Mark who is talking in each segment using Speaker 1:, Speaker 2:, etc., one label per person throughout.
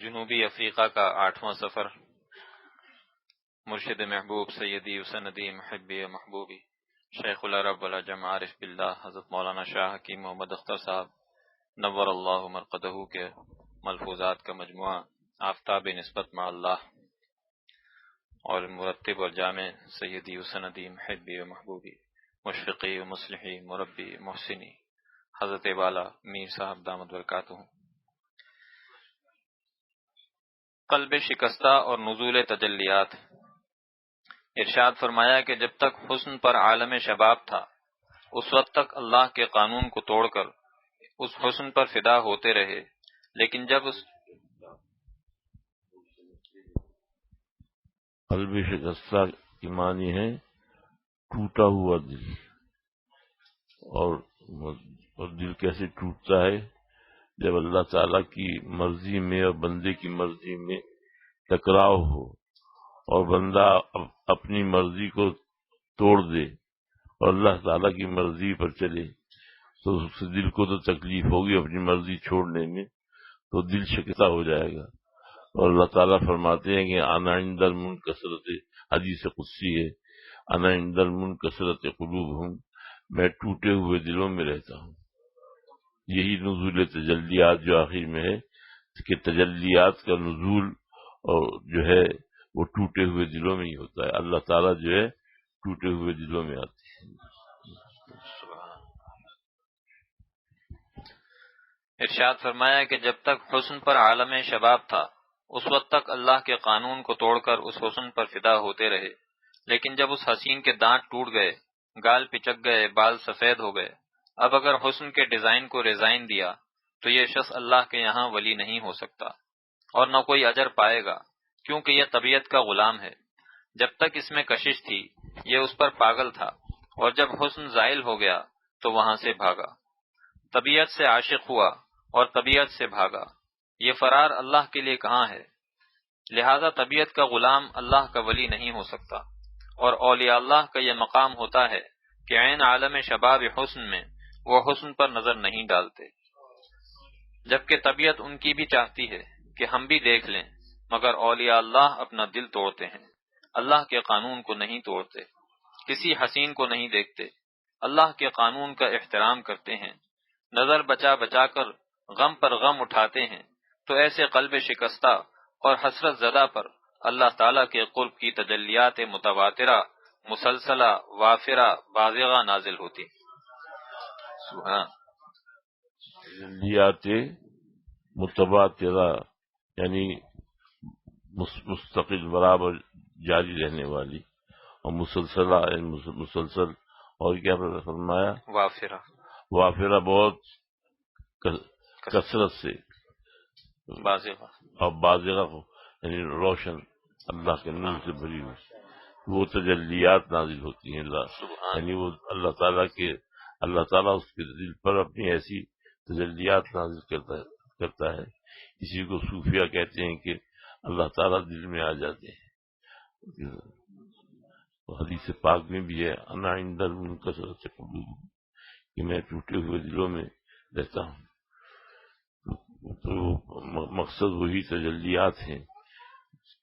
Speaker 1: جنوبی افریقہ کا 8واں سفر مرشد محبوب سیدی وسندی محبی محبوبی شیخ العرب والعجم عارف باللہ حضرت مولانا شاہ حکیم محمد اختر صاحب نور اللہ مرقدہ کے ملفوظات کا مجموعہ آفتاب نسبت مع اللہ اور مرتب اور جامع سیدی وسندی محبی و محبوبی مشفقی و مصلحی مربی محسنی حضرت والا میر صاحب دامت برکاتہ. قلب شکستہ اور نزول تجلیات. ارشاد فرمایا کہ جب تک حسن پر عالم شباب تھا اس وقت تک اللہ کے قانون کو توڑ کر اس حسن پر فدا ہوتے رہے، لیکن جب اس
Speaker 2: قلب شکستہ کی معنی ہے ٹوٹا ہوا دل، اور دل کیسے ٹوٹتا ہے؟ جب اللہ تعالیٰ کی مرضی میں اور بندے کی مرضی میں ٹکراؤ ہو اور بندہ اپنی مرضی کو توڑ دے اور اللہ تعالیٰ کی مرضی پر چلے تو اس دل کو تو تکلیف ہوگی اپنی مرضی چھوڑنے میں، تو دل شکستہ ہو جائے گا. اور اللہ تعالیٰ فرماتے ہیں کہ انا عند المنکسرۃ، حدیث قدسی ہے، انا عند المنکسرۃ قلوبہم، میں ٹوٹے ہوئے دلوں میں رہتا ہوں. یہی نزول تجلیات جو آخر میں ہے کہ تجلیات کا نزول اور جو ہے وہ ٹوٹے ہوئے دلوں میں ہی ہوتا ہے. اللہ تعالیٰ جو ہے ٹوٹے ہوئے دلوں میں آتی ہے.
Speaker 1: ارشاد فرمایا کہ جب تک حسن پر عالم شباب تھا اس وقت تک اللہ کے قانون کو توڑ کر اس حسن پر فدا ہوتے رہے، لیکن جب اس حسین کے دانت ٹوٹ گئے، گال پچک گئے، بال سفید ہو گئے، اب اگر حسن کے ڈیزائن کو ریزائن دیا تو یہ شخص اللہ کے یہاں ولی نہیں ہو سکتا اور نہ کوئی اجر پائے گا، کیونکہ یہ طبیعت کا غلام ہے. جب تک اس میں کشش تھی یہ اس پر پاگل تھا، اور جب حسن زائل ہو گیا تو وہاں سے بھاگا. طبیعت سے عاشق ہوا اور طبیعت سے بھاگا، یہ فرار اللہ کے لیے کہاں ہے؟ لہذا طبیعت کا غلام اللہ کا ولی نہیں ہو سکتا، اور اولیاء اللہ کا یہ مقام ہوتا ہے کہ عین عالم شباب حسن میں وہ حسن پر نظر نہیں ڈالتے، جبکہ طبیعت ان کی بھی چاہتی ہے کہ ہم بھی دیکھ لیں، مگر اولیاء اللہ اپنا دل توڑتے ہیں، اللہ کے قانون کو نہیں توڑتے، کسی حسین کو نہیں دیکھتے، اللہ کے قانون کا احترام کرتے ہیں، نظر بچا بچا کر غم پر غم اٹھاتے ہیں. تو ایسے قلب شکستہ اور حسرت زدہ پر اللہ تعالیٰ کے قرب کی تجلیات متواترہ، مسلسلہ، وافرہ، بازغہ نازل ہوتی. سبحان.
Speaker 2: تجلیات متواترہ یعنی مستقل برابر جاری رہنے والی، اور مسلسلہ یعنی مسلسل، اور کیا فرمایا؟
Speaker 1: وافرہ.
Speaker 2: وافرہ بہت کثرت سے،
Speaker 1: بازغہ
Speaker 2: اور بازغہ یعنی روشن، اللہ کے نور سے بھری ہوئی وہ تجلیات نازل ہوتی ہیں. یعنی وہ اللہ تعالیٰ اس کے دل پر اپنی ایسی تجلیات نازل کرتا ہے. اسی کو صوفیہ کہتے ہیں کہ اللہ تعالیٰ دل میں آ جاتے ہیں. حدیث پاک میں بھی ہے انا عند المنکسرۃ قلوبہم، کہ میں ٹوٹے ہوئے دلوں میں رہتا ہوں. تو مقصد وہی تجلیات ہیں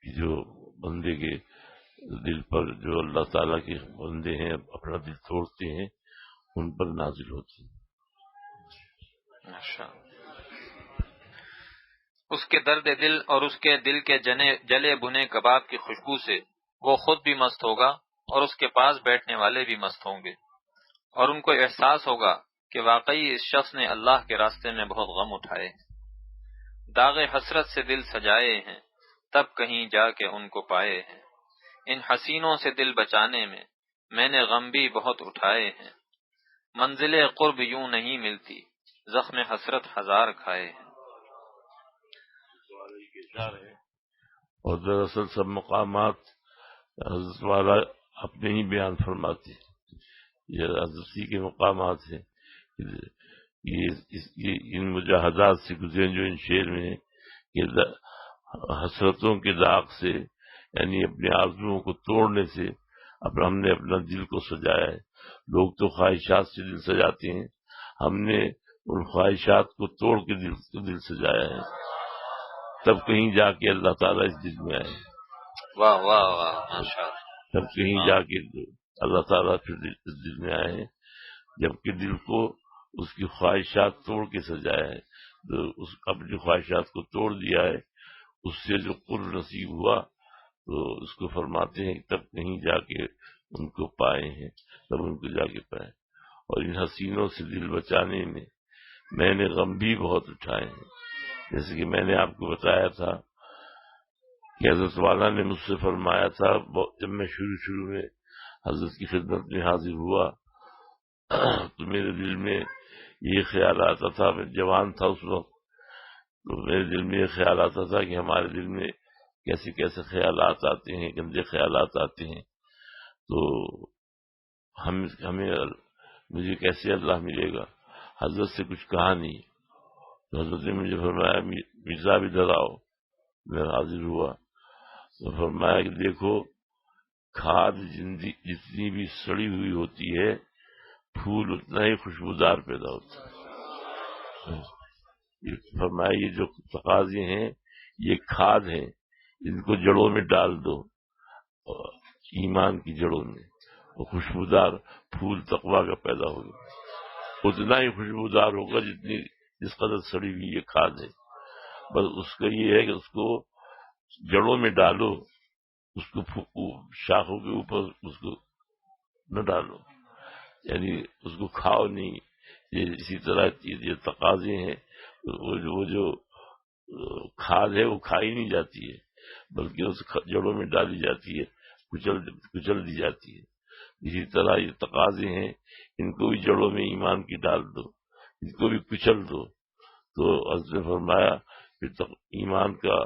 Speaker 2: کہ جو بندے کے دل پر، جو اللہ تعالیٰ کے بندے ہیں اپنا دل توڑتے ہیں، ان پر نازل ہوتی ہیں.
Speaker 1: اس کے درد دل اور اس کے دل کے جلے بھنے کباب کی خوشبو سے وہ خود بھی مست ہوگا اور اس کے پاس بیٹھنے والے بھی مست ہوں گے، اور ان کو احساس ہوگا کہ واقعی اس شخص نے اللہ کے راستے میں بہت غم اٹھائے ہیں، داغ حسرت سے دل سجائے ہیں، تب کہیں جا کے ان کو پائے ہیں. ان حسینوں سے دل بچانے میں نے غم بھی بہت اٹھائے ہیں، منزل قرب یوں نہیں ملتی، زخم حسرت ہزار کھائے ہیں.
Speaker 2: اور دراصل سب مقامات حضرت والا اپنے ہی بیان فرماتے ہیں. یہ حضرت کے مقامات ہیں، یہ ان مجاہدات سے گزرے جو ان شعر میں ہیں کہ حسرتوں کے داغ سے، یعنی اپنے آرزوؤں کو توڑنے سے ہم نے اپنا دل کو سجایا ہے. لوگ تو خواہشات سے دل سجاتے ہیں، ہم نے ان خواہشات کو توڑ کے دل سجایا ہے. تب کہیں جا کے اللہ تعالیٰ اس دل میں آئے.
Speaker 1: واہ واہ واہ ماشاء اللہ.
Speaker 2: تب کہیں جا کے اللہ تعالیٰ پھر اس دل میں آئے ہیں، جبکہ دل کو اس کی خواہشات توڑ کے سجایا ہے. تو اس اپنی خواہشات کو توڑ دیا ہے، اس سے جو قرب نصیب ہوا تو اس کو فرماتے ہیں کہ تب کہیں جا کے ان کو پائے ہیں، تب ان کو جا کے پائے. اور ان حسینوں سے دل بچانے میں نے غم بھی بہت اٹھائے ہیں. جیسے کہ میں نے آپ کو بتایا تھا کہ حضرت والا نے مجھ سے فرمایا تھا، جب میں شروع میں حضرت کی خدمت میں حاضر ہوا تو میرے دل میں یہ خیال آتا تھا، میں جوان تھا اس وقت، تو میرے دل میں یہ خیال آتا تھا کہ ہمارے دل میں کیسے کیسے خیالات آتے ہیں، گندے خیالات آتے ہیں، تو ہمیں مجھے کیسے اللہ ملے گا. حضرت سے کچھ کہا نہیں، تو حضرت نے مجھے فرمایا مرزا بھی ادھر آؤ. میں حاضر ہوا تو فرمایا کہ دیکھو، کھاد جتنی بھی سڑی ہوئی ہوتی ہے، پھول اتنا ہی خوشبودار پیدا ہوتا ہے. فرمایا یہ جو تقاضے ہیں یہ کھاد ہیں، ان کو جڑوں میں ڈال دو، ایمان کی جڑوں میں، وہ خوشبودار پھول تقویٰ کا پیدا ہوگا. اتنا ہی خوشبودار ہوگا جس قدر سڑی ہوئی یہ کھاد ہے. بس اس کا یہ ہے کہ اس کو جڑوں میں ڈالو، اس کو شاخوں کے اوپر اس کو نہ ڈالو، یعنی اس کو کھاؤ نہیں. یہ اسی طرح یہ تقاضے ہیں، وہ جو کھاد ہے وہ کھائی نہیں جاتی ہے، بلکہ اس جڑوں میں ڈالی جاتی ہے، کچل دی جاتی ہے. اسی طرح یہ تقاضے ہیں، ان کو بھی جڑوں میں ایمان کی ڈال دو، ان کو بھی کچل دو. تو حضرت نے فرمایا پھر ایمان کا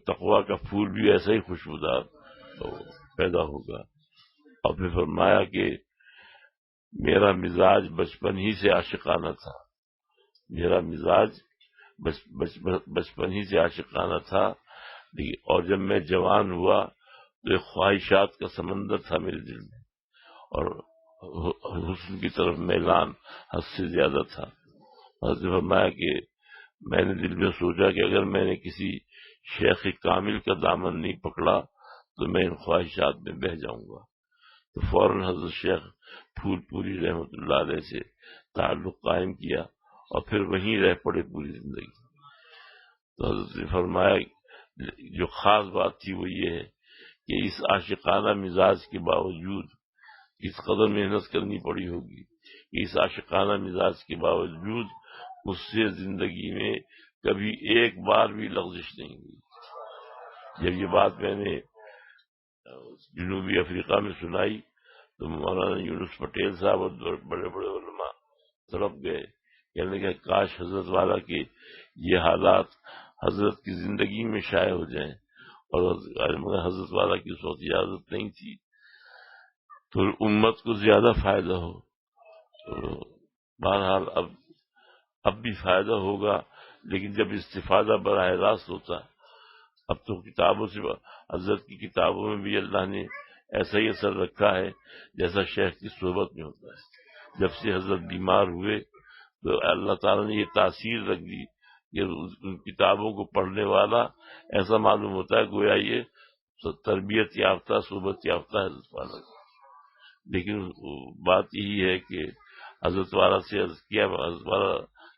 Speaker 2: تقویٰ کا پھول بھی ایسا ہی خوشبودار پیدا ہوگا. اور پھر فرمایا کہ میرا مزاج بچپن ہی سے عاشقانہ تھا، میرا مزاج بچپن ہی سے عاشقانہ تھا، اور جب میں جوان ہوا تو ایک خواہشات کا سمندر تھا میرے دل میں، اور حسن کی طرف میلان حد سے زیادہ تھا. حضرت نے فرمایا کہ میں نے دل میں سوچا کہ اگر میں نے کسی شیخ کامل کا دامن نہیں پکڑا تو میں ان خواہشات میں بہہ جاؤں گا. تو فوراً حضرت شیخ پھول پوری رحمۃ اللہ علیہ سے تعلق قائم کیا اور پھر وہیں رہ پڑے پوری زندگی. تو حضرت نے فرمایا جو خاص بات تھی وہ یہ ہے کہ اس عاشقانہ مزاج کے باوجود اس قدر محنت کرنی پڑی ہوگی کہ اس عاشقانہ مزاج کے باوجود اس سے زندگی میں کبھی ایک بار بھی لغزش نہیں ہوئی. جب یہ بات میں نے جنوبی افریقہ میں سنائی تو مولانا یونس پٹیل صاحب اور بڑے بڑے علماء طرف گئے، کہنے لگے کاش حضرت والا کے یہ حالات حضرت کی زندگی میں شائع ہو جائیں، اور حضرت والا کی اس وقت اجازت نہیں تھی، تو امت کو زیادہ فائدہ ہو. تو بہرحال اب بھی فائدہ ہوگا، لیکن جب استفادہ براہ راست ہوتا. اب تو کتابوں سے، حضرت کی کتابوں میں بھی اللہ نے ایسا ہی اثر رکھا ہے جیسا شیخ کی صحبت میں ہوتا ہے. جب سے حضرت بیمار ہوئے تو اللہ تعالیٰ نے یہ تاثیر رکھ دی کہ ان کتابوں کو پڑھنے والا ایسا معلوم ہوتا ہے گویا یہ تربیت یافتہ صحبت یافتہ حضرت والا. لیکن بات یہی ہے کہ حضرت والا سے عرض کیا، حضرت والا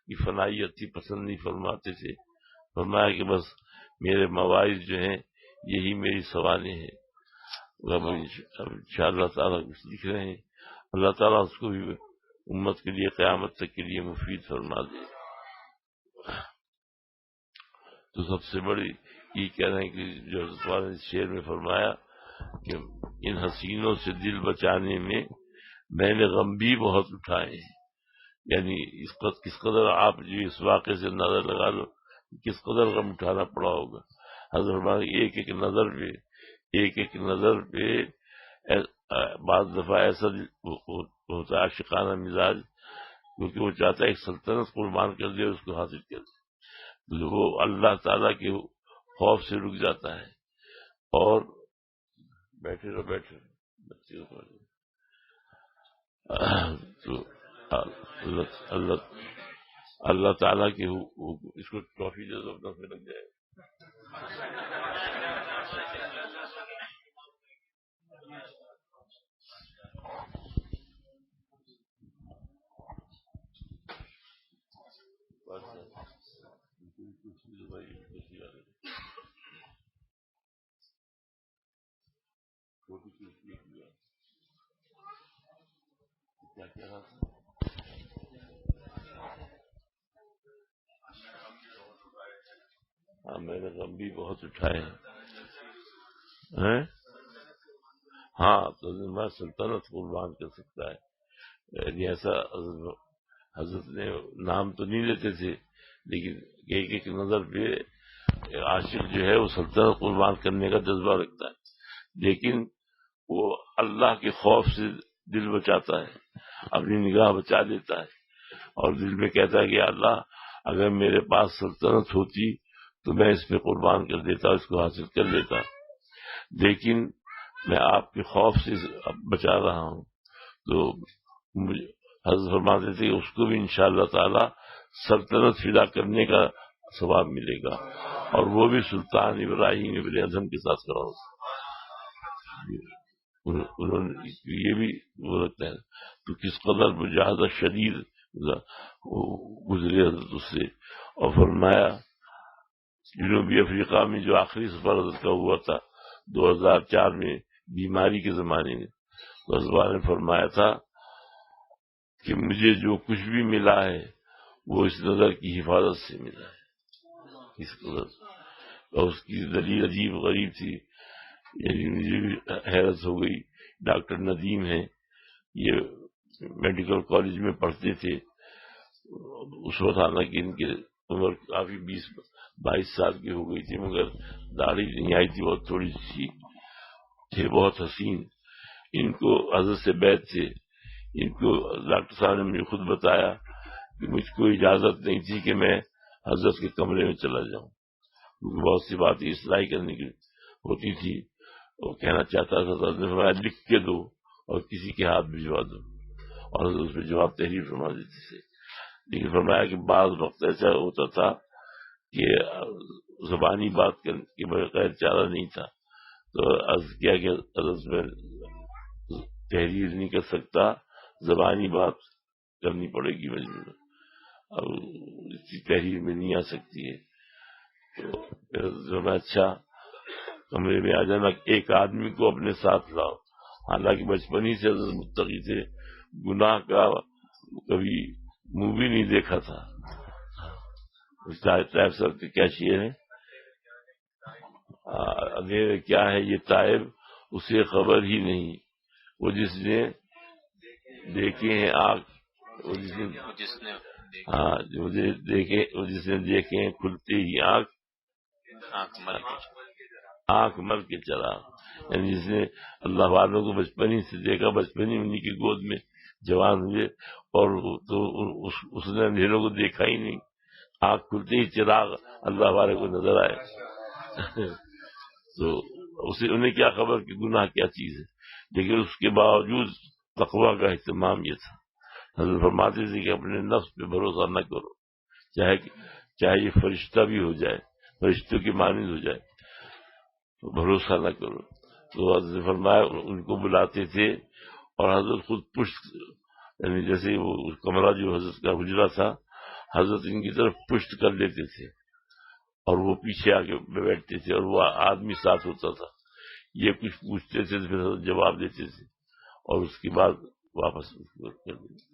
Speaker 2: کی فنائیت تھی، پسند نہیں فرماتے تھے. فرمایا کہ بس میرے مواعظ جو ہیں یہی میری سوانح ہیں. اب انشاءاللہ تعالیٰ کچھ لکھ رہے ہیں، اللہ تعالیٰ اس کو بھی امت کے لیے قیامت تک کے لیے مفید فرما دے. تو سب سے بڑی یہ کہہ رہے ہیں کہ جو حضرت والا نے شعر میں فرمایا کہ ان حسینوں سے دل بچانے میں نے غم بھی بہت اٹھائے ہیں. یعنی کس قدر آپ جو اس واقعے سے نظر لگا لو کس قدر غم اٹھانا پڑا ہوگا. حضرت ایک ایک نظر پہ بعض دفعہ ایسا ہوتا ہے عاشقانہ مزاج، کیونکہ وہ چاہتا ہے ایک سلطنت قربان کر دے، اس کو حاصل کر دے، وہ اللہ تعالیٰ کے خوف سے رک جاتا ہے. اور بیٹھے تو اللہ تعالیٰ کے اس کو ٹرافی دے دو اپنا سے لگ جائے. ہاں میں نے غم بھی بہت اٹھائے ہیں. ہاں تو میں سلطنت قربان کر سکتا ہے. یعنی ایسا حضرت نے نام تو نہیں لیتے تھے، لیکن ایک ایک نظر پہ عاشق جو ہے وہ سلطنت قربان کرنے کا جذبہ رکھتا ہے، لیکن وہ اللہ کے خوف سے دل بچاتا ہے، اپنی نگاہ بچا لیتا ہے، اور دل میں کہتا ہے کہ اللہ اگر میرے پاس سلطنت ہوتی تو میں اس پہ قربان کر دیتا، اس کو حاصل کر لیتا، لیکن میں آپ کے خوف سے بچا رہا ہوں. تو حضرت فرماتے تھے کہ اس کو بھی انشاءاللہ تعالی سلطنت فدا کرنے کا ثواب ملے گا، اور وہ بھی سلطان ابراہیم ابن اعظم کے ساتھ کرا ہوگا. انہوں نے یہ بھی وہ رکھتا ہے تو کس قدر مجاہدہ شدید گزرے حضرت اس سے. اور فرمایا جنوبی افریقہ میں جو آخری سفر حضرت کا ہوا تھا 2004 میں بیماری کے زمانے میں، تو حضرت نے فرمایا تھا کہ مجھے جو کچھ بھی ملا ہے وہ اس نظر کی حفاظت سے ملا ہے. اس قدر اور اس کی دلیل عجیب غریب تھی، یعنی مجھے بھی حیرت ہو گئی. ڈاکٹر ندیم ہیں، یہ میڈیکل کالج میں پڑھتے تھے اس وقت، حالانکہ ان کی عمر کافی 20-22 سال کی ہو گئی تھی، مگر داڑھی نہیں آئی تھی، بہت تھوڑی سی تھے، بہت حسین. ان کو حضرت سے بیعت تھے. ان کو ڈاکٹر صاحب نے مجھے خود بتایا کہ مجھ کو اجازت نہیں تھی کہ میں حضرت کے کمرے میں چلا جاؤں، بہت سی باتیں اصلاح کرنے کی ہوتی تھی. وہ کہنا چاہتا تھا، حضرت نے فرمایا لکھ کے دو اور کسی کے ہاتھ بھجوا دو، اور حضرت اس پہ جواب تحریر فرما دیتے تھے. لیکن فرمایا کہ بعض وقت ایسا ہوتا تھا کہ زبانی بات کے بغیر چارہ نہیں تھا، تو عرض کیا کہ حضرت میں تحریر نہیں کر سکتا، زبانی بات کرنی پڑے گی مجبور، اب اس تحریر میں نہیں آ سکتی ہے. تو اچھا کمرے میں آ جانا، ایک آدمی کو اپنے ساتھ لاؤ. حالانکہ بچپن ہی سے حضرت متقی تھے، گناہ کا کبھی منہ بھی نہیں دیکھا تھا. طائب صاحب کے کیا شعر ہے، اندھیرے کیا ہے یہ طائب اسے خبر ہی نہیں، وہ جس نے دیکھے ہیں آنکھ، وہ جس نے دیکھے ہیں کھلتے ہی آنکھ مر کے چلا. یعنی جس نے اللہ والوں کو بچپن ہی سے دیکھا، بچپن ہی انہیں کی گود میں جوان ہوئے، اور تو اس نے اندھیروں کو دیکھا ہی نہیں، آنکھ کھلتے ہی چراغ اللہ والے کو نظر آئے. تو انہیں کیا خبر کہ گناہ کیا چیز ہے، لیکن اس کے باوجود تقویٰ کا اہتمام یہ تھا. حضرت فرماتے تھے کہ اپنے نفس پہ بھروسہ نہ کرو، چاہے یہ فرشتہ بھی ہو جائے، فرشتوں کی مانند ہو جائے، تو بھروسہ نہ کرو. تو حضرت فرمایا ان کو بلاتے تھے، اور حضرت خود پشت، یعنی جیسے وہ کمرہ جو حضرت کا حجرہ تھا، حضرت ان کی طرف پشت کر لیتے تھے اور وہ پیچھے آ کے بیٹھتے تھے، اور وہ آدمی ساتھ ہوتا تھا. یہ کچھ پوچھتے تھے تو پھر حضرت جواب دیتے تھے، اور اس کے بعد واپس کر دیتے.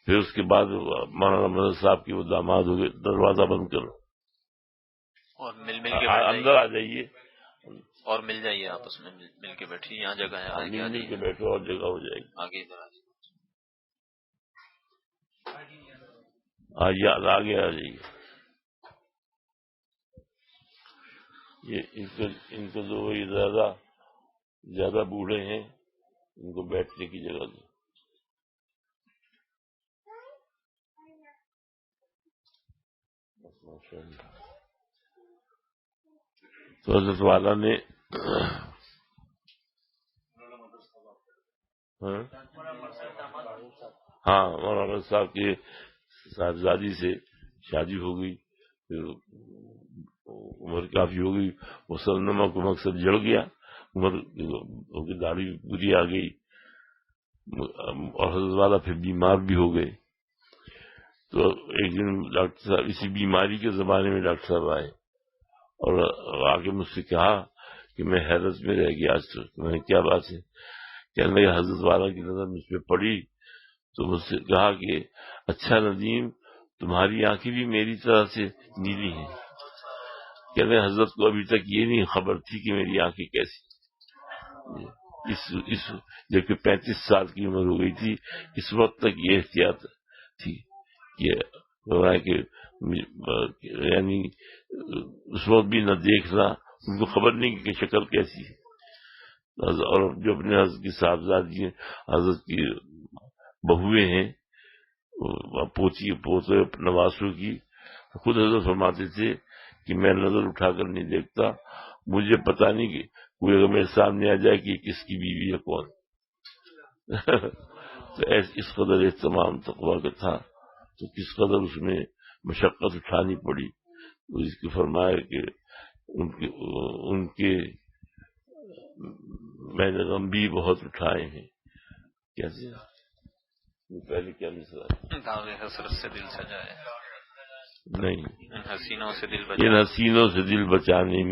Speaker 2: پھر اس کے بعد مولانا مدد صاحب کی وہ داماد ہو گئے، دروازہ بند کرو
Speaker 1: اور مل کے
Speaker 2: اندر آ جائیے،
Speaker 1: اور مل جائیے، آپس میں مل کے بیٹھیے، یہاں جگہ ہے،
Speaker 2: مل کے بیٹھو اور جگہ ہو جائے گی.
Speaker 1: آگے ادھر
Speaker 2: آئیے، آگے آ جائیے. یہ ان کو جو زیادہ بوڑھے ہیں، ان کو بیٹھنے کی جگہ دو. تو حضرت والا نے ہاں مولانا صاحب کے صاحبزادی سے شادی ہو گئی، پھر عمر کافی ہو گئی، مسلمہ کو مقصد جڑ گیا، عمر کی داڑھی پوری آ گئی، اور حضرت والا پھر بیمار بھی ہو گئے. تو ایک دن ڈاکٹر صاحب اسی بیماری کے زمانے میں ڈاکٹر صاحب آئے اور آگے مجھ سے کہا کہ میں حیرت میں رہ گیا آج تک. میں نے کیا بات ہے؟ کہنے لگے حضرت والا کی نظر مجھ پہ پڑی تو مجھ سے کہا کہ اچھا ندیم، تمہاری آنکھیں بھی میری طرح سے نیلی ہیں. کہنے لگے حضرت کو ابھی تک یہ نہیں خبر تھی کہ میری آنکھیں کیسی. اس جبکہ 35 سال کی عمر ہو گئی تھی، اس وقت تک یہ احتیاط تھی کہ یعنی اس وقت بھی نہ دیکھنا، ان کو خبر نہیں کہ شکل کیسی ہے. اور جو اپنے حضرت کی صاحبزادی ہیں، حضرت کی بہویں ہیں، پوتی پوتے نواسوں کی، خود حضرت فرماتے تھے کہ میں نظر اٹھا کر نہیں دیکھتا، مجھے پتا نہیں کہ کوئی اگر میرے سامنے آ جائے کہ کس کی بیوی ہے کون. تو اس قدر اہتمام تقویٰ کا تھا، تو کس قدر اس میں مشقت اٹھانی پڑی. تو اس کی فرمایا کہ ان کے میں نے غم بھی بہت اٹھائے ہیں. کیسے پہلے کیا مثال؟
Speaker 1: داغ حسرت سے دل سجائے
Speaker 2: نہیں،
Speaker 1: ان حسینوں سے دل
Speaker 2: ان حسینوں سے دل بچانے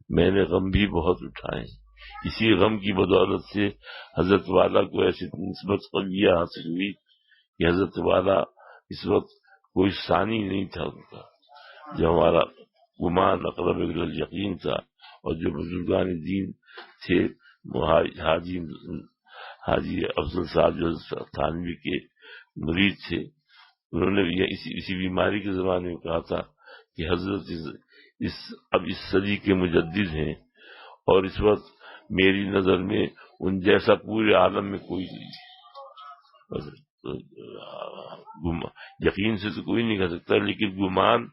Speaker 2: میں نے غم بھی بہت اٹھائے. اسی غم کی بدولت سے حضرت والا کو ایسی نسبت قویہ حاصل ہوئی کہ حضرت والا اس وقت کوئی ثانی نہیں تھا ان کا. جو ہمارا گمان اقرب یقین تھا، اور جو بزرگان دین تھے، حاجی افضل صاحب جو تھانوی کے مرید تھے، انہوں نے اسی بیماری کے زمانے میں کہا تھا کہ حضرت اب اس صدی کے مجدد ہیں، اور اس وقت میری نظر میں ان جیسا پورے عالم میں کوئی نہیں. یقین سے تو کوئی نہیں کہہ سکتا، لیکن گمان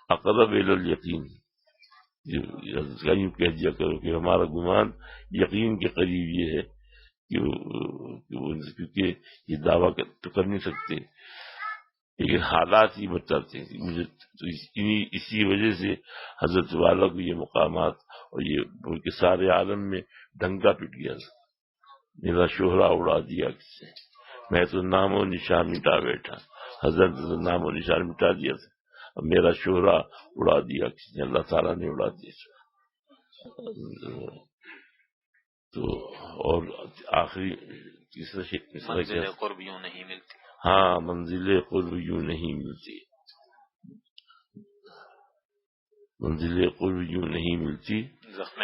Speaker 2: اقرب الیقین، یوں کہہ دیا کرو کہ ہمارا گمان یقین کے قریب یہ ہے کیونکہ یہ دعویٰ تو کر نہیں سکتے، لیکن حالات ہی بتاتے ہیں. مجھے اسی وجہ سے حضرت والا کو یہ مقامات اور یہ بلکہ سارے عالم میں ڈنکا پٹ گیا. میرا شہرہ اڑا دیا کسی نے، میں تو نام و نشان مٹا بیٹھا. حضرت نے نام و نشان مٹا دیا تھا، اب میرا شہرہ اڑا دیا کسی نے، اللہ تعالیٰ نے اڑا دیا. تو اور آخری تیسرا
Speaker 1: منزل قرب یوں نہیں ملتی.
Speaker 2: ہاں، منزل قرب یوں نہیں ملتی، منزل قرب یوں نہیں ملتی،
Speaker 1: زخم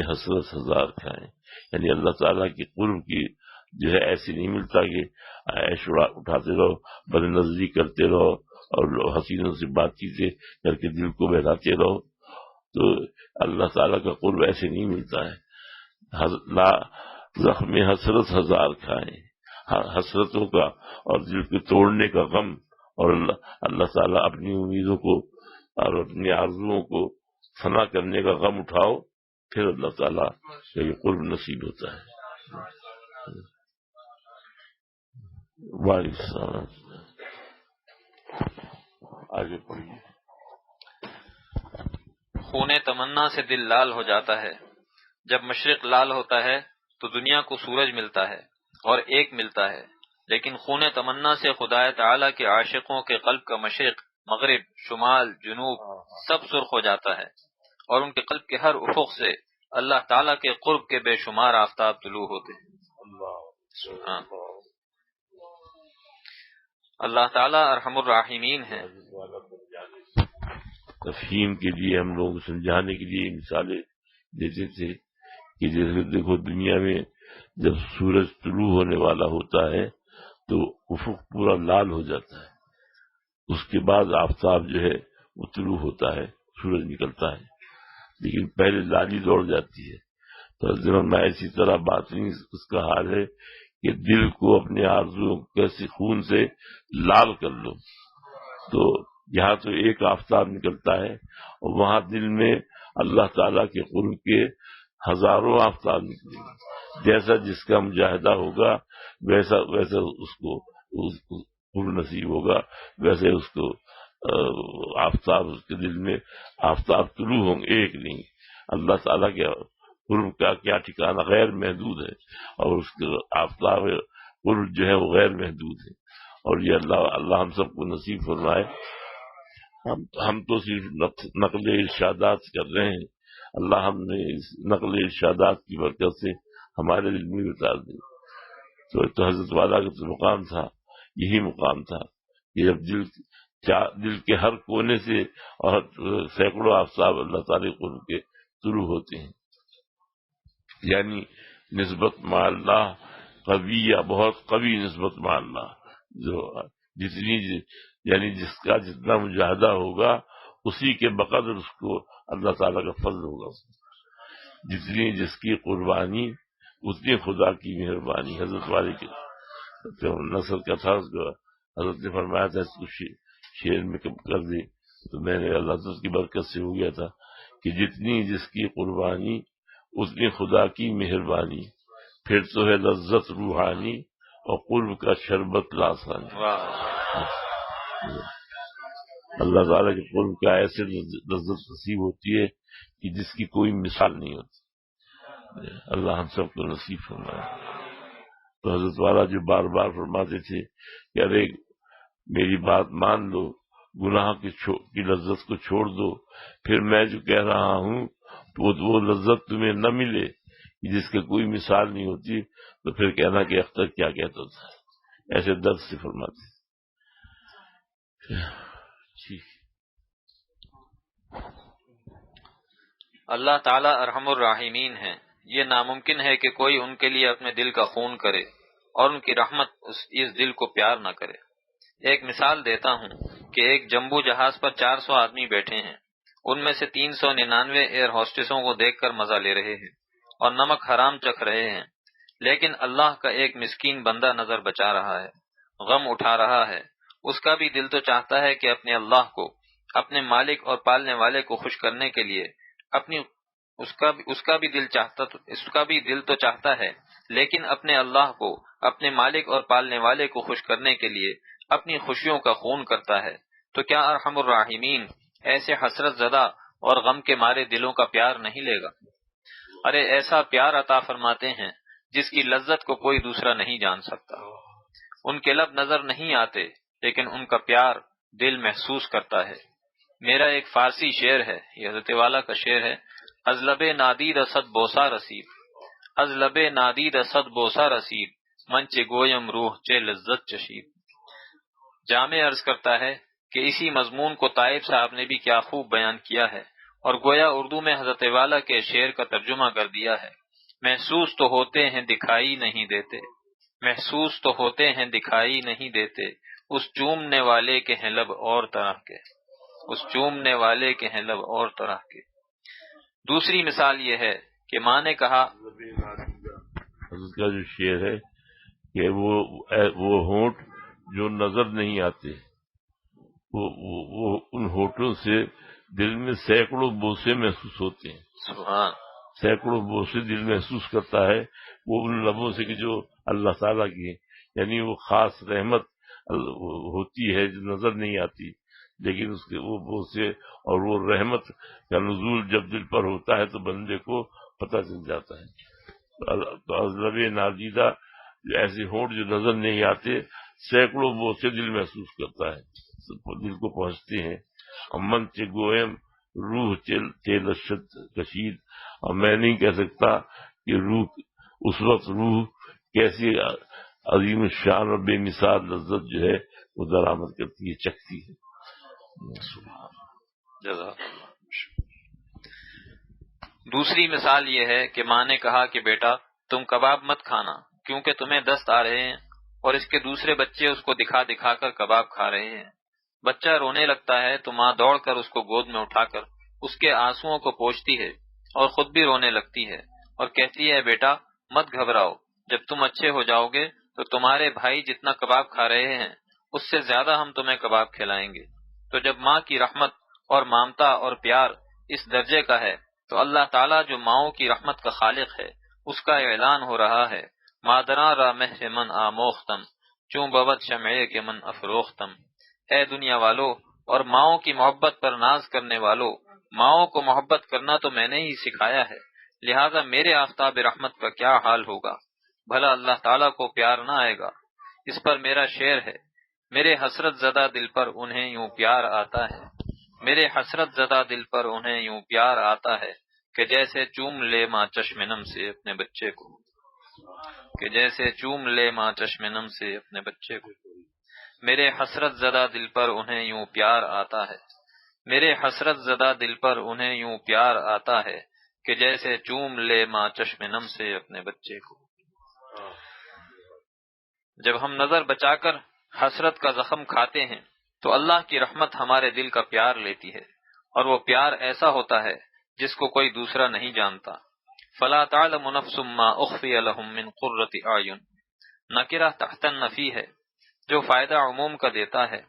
Speaker 1: حسرت
Speaker 2: ہزار کھائیں. یعنی اللہ تعالیٰ کی قرب کی جو ہے ایسے نہیں ملتا کہ عیش اٹھاتے رہو، بد نظری کرتے رہو اور حسینوں سے بات چیتیں کر کے دل کو بہلاتے رہو. تو اللہ تعالیٰ کا قرب ایسے نہیں ملتا ہے. زخم حسرت ہزار کھائیں، حسرتوں کا اور دل کے توڑنے کا غم، اور اللہ تعالیٰ اپنی امیدوں کو اور اپنی آرزوؤں کو فنا کرنے کا غم اٹھاؤ، پھر اللہ تعالیٰ کا یہ قرب نصیب ہوتا ہے. وعلیکم السلام. آگے پڑھیے.
Speaker 1: خون تمنا سے دل لال ہو جاتا ہے. جب مشرق لال ہوتا ہے تو دنیا کو سورج ملتا ہے اور ایک ملتا ہے، لیکن خون تمنا سے خدا تعالی کے عاشقوں کے قلب کا مشرق، مغرب، شمال، جنوب سب سرخ ہو جاتا ہے، اور ان کے قلب کے ہر افق سے اللہ تعالی کے قرب کے بے شمار آفتاب طلوع ہوتے ہیں. اللہ تعالی ارحم الراحمین ہیں.
Speaker 2: تفہیم کے لیے ہم لوگ سمجھانے کے لیے مثالیں دیتے تھے کہ جیسے دیکھو دنیا میں جب سورج طلوع ہونے والا ہوتا ہے تو افق پورا لال ہو جاتا ہے، اس کے بعد آفتاب جو ہے وہ طلوع ہوتا ہے، سورج نکلتا ہے، لیکن پہلے لالی دوڑ جاتی ہے. تو حضرت میں اسی طرح باطنی اس کا حال ہے کہ دل کو اپنے آرزوؤں کے خون سے لال کر لو، تو یہاں تو ایک آفتاب نکلتا ہے اور وہاں دل میں اللہ تعالیٰ کے قرب کے ہزاروں آفتاب نکلیں گے. جیسا جس کا مجاہدہ ہوگا ویسا اس کو قرب نصیب ہوگا، ویسے اس کو آفتاب اس کے دل میں آفتاب طلوع ہوں گے، ایک نہیں. اللہ تعالیٰ کے قرب کا کیا ٹھکانہ غیر محدود ہے، اور اس کے آفتاب قرب جو ہے وہ غیر محدود ہے. اور یہ اللہ ہم سب کو نصیب فرمائے. ہم تو صرف نقل ارشادات کر رہے ہیں، اللہ ہم نے اس نقل ارشادات کی برکت سے ہمارے دل میں اتار دی. تو حضرت والا کا تو مقام تھا، یہی مقام تھا کہ جب دل کے ہر کونے سے اور سینکڑوں آفتاب اللہ تعالی قرب کے شروع ہوتے ہیں. یعنی نسبت مع اللہ قوی، یا بہت قوی نسبت مع اللہ، جو یعنی جس کا جتنا مجاہدہ ہوگا اسی کے بقدر اس کو اللہ تعالیٰ کا فضل ہوگا. جتنی جس کی قربانی اتنی خدا کی مہربانی. حضرت والے کی نسل کا تھا، اس کو حضرت نے فرمایا تھا اس کو شعر میں کر دی، تو میں نے اللہ حضرت کی برکت سے ہو گیا تھا کہ جتنی جس کی قربانی اتنی خدا کی مہربانی، پھر تو ہے لذت روحانی اور قرب کا شربت لاسانی. اللہ تعالیٰ کے قرب کا ایسے لذت نصیب ہوتی ہے کہ جس کی کوئی مثال نہیں ہوتی. اللہ ہم سب کو نصیب فرمائے. تو حضرت والا جو بار بار فرماتے تھے کہ ارے میری بات مان لو، گناہ کی لذت کو چھوڑ دو، پھر میں جو کہہ رہا ہوں تو وہ لذت تمہیں نہ ملے جس کی کوئی مثال نہیں ہوتی، تو پھر کہنا کہ اختر کیا کہتا تھا. ایسے درد سے فرماتے.
Speaker 1: اللہ تعالی ارحم الراحمین ہیں. یہ ناممکن ہے کہ کوئی ان کے لیے اپنے دل کا خون کرے اور ان کی رحمت اس دل کو پیار نہ کرے. ایک مثال دیتا ہوں کہ ایک جمبو جہاز پر 400 آدمی بیٹھے ہیں. ان میں سے 399 ایئر ہوسٹسوں کو دیکھ کر مزہ لے رہے ہیں اور نمک حرام چکھ رہے ہیں، لیکن اللہ کا ایک مسکین بندہ نظر بچا رہا ہے، غم اٹھا رہا ہے. اس کا بھی دل تو چاہتا ہے کہ اپنے اللہ کو، اپنے مالک اور پالنے والے کو خوش کرنے کے لیے اس کا بھی دل تو چاہتا ہے، لیکن اپنے اللہ کو، اپنے مالک اور پالنے والے کو خوش کرنے کے لیے اپنی خوشیوں کا خون کرتا ہے. تو کیا ارحم الراحمین ایسے حسرت زدہ اور غم کے مارے دلوں کا پیار نہیں لے گا؟ ارے ایسا پیار عطا فرماتے ہیں جس کی لذت کو کوئی دوسرا نہیں جان سکتا. ان کے لب نظر نہیں آتے، لیکن ان کا پیار دل محسوس کرتا ہے. میرا ایک فارسی شعر ہے، یہ حضرت والا کا شعر ہے. از لب نادید صد بوسا رسید، از لب نادید صد بوسا رسید، من چه گویم روح چه لذت چشید. جامع عرض کرتا ہے کہ اسی مضمون کو طائب صاحب نے بھی کیا خوب بیان کیا ہے، اور گویا اردو میں حضرت والا کے شعر کا ترجمہ کر دیا ہے. محسوس تو ہوتے ہیں دکھائی نہیں دیتے، محسوس تو ہوتے ہیں دکھائی نہیں دیتے، اس چومنے والے کے ہیں لب اور طرح کے، اس چومنے والے کے ہیں لب اور طرح کے. دوسری مثال یہ ہے کہ ماں نے کہا،
Speaker 2: حضرت کا جو شعر ہے کہ وہ ہونٹ جو نظر نہیں آتے، وہ ان ہونٹوں سے دل میں سینکڑوں بوسے محسوس ہوتے ہیں.
Speaker 1: سبحان،
Speaker 2: سینکڑوں بوسے دل محسوس کرتا ہے وہ ان لبوں سے کہ جو اللہ تعالیٰ کی ہے. یعنی وہ خاص رحمت ہوتی ہے جو نظر نہیں آتی، لیکن اس کے وہ بوسے اور وہ رحمت کا نزول جب دل پر ہوتا ہے تو بندے کو پتہ چل جاتا ہے. تو ازلب نادیدہ ایسے ہونٹ جو نظر نہیں آتے، سینکڑوں بوسے دل محسوس کرتا ہے، دل کو پہنچتے ہیں. امن چے گوئم روح چے لذت کشید، اور میں نہیں کہہ سکتا کہ روح اس وقت روح کیسی عظیم شان اور بے مثال لذت جو ہے وہ درآمد کرتی ہے، چکھتی ہے.
Speaker 1: دوسری مثال یہ ہے کہ ماں نے کہا کہ بیٹا تم کباب مت کھانا کیونکہ تمہیں دست آ رہے ہیں، اور اس کے دوسرے بچے اس کو دکھا دکھا کر کباب کھا رہے ہیں. بچہ رونے لگتا ہے تو ماں دوڑ کر اس کو گود میں اٹھا کر اس کے آنسوؤں کو پوچھتی ہے اور خود بھی رونے لگتی ہے اور کہتی ہے بیٹا مت گھبراؤ، جب تم اچھے ہو جاؤ گے تو تمہارے بھائی جتنا کباب کھا رہے ہیں اس سے زیادہ ہم تمہیں کباب کھلائیں گے. تو جب ماں کی رحمت اور مامتا اور پیار اس درجے کا ہے تو اللہ تعالیٰ جو ماؤں کی رحمت کا خالق ہے اس کا اعلان ہو رہا ہے، مادراں را مہ من آموختم چوں بود شمعے کے من افروختم. اے دنیا والو، اور ماؤں کی محبت پر ناز کرنے والوں، ماؤں کو محبت کرنا تو میں نے ہی سکھایا ہے، لہذا میرے آفتاب رحمت کا کیا حال ہوگا؟ بھلا اللہ تعالیٰ کو پیار نہ آئے گا؟ اس پر میرا شعر ہے: میرے حسرت زدہ دل پر انہیں یوں پیار آتا ہے، میرے حسرت زدہ دل پر انہیں یوں پیار آتا ہے کہ جیسے چوم لے ماں چشم نم سے اپنے بچے کو، کہ جیسے چوم لے ماں چشم نم سے اپنے بچے کو۔ میرے حسرت زدہ دل پر انہیں یوں پیار آتا ہے، میرے حسرت زدہ دل پر انہیں یوں پیار آتا ہے کہ جیسے چوم لے ماں چشم نم سے اپنے بچے کو۔ جب ہم نظر بچا کر حسرت کا زخم کھاتے ہیں تو اللہ کی رحمت ہمارے دل کا پیار لیتی ہے، اور وہ پیار ایسا ہوتا ہے جس کو کوئی دوسرا نہیں جانتا۔ فلا تعلم نفس ما اخفی لهم من قرۃ اعین، نکرہ تحت النفی ہے جو فائدہ عموم کا دیتا ہے،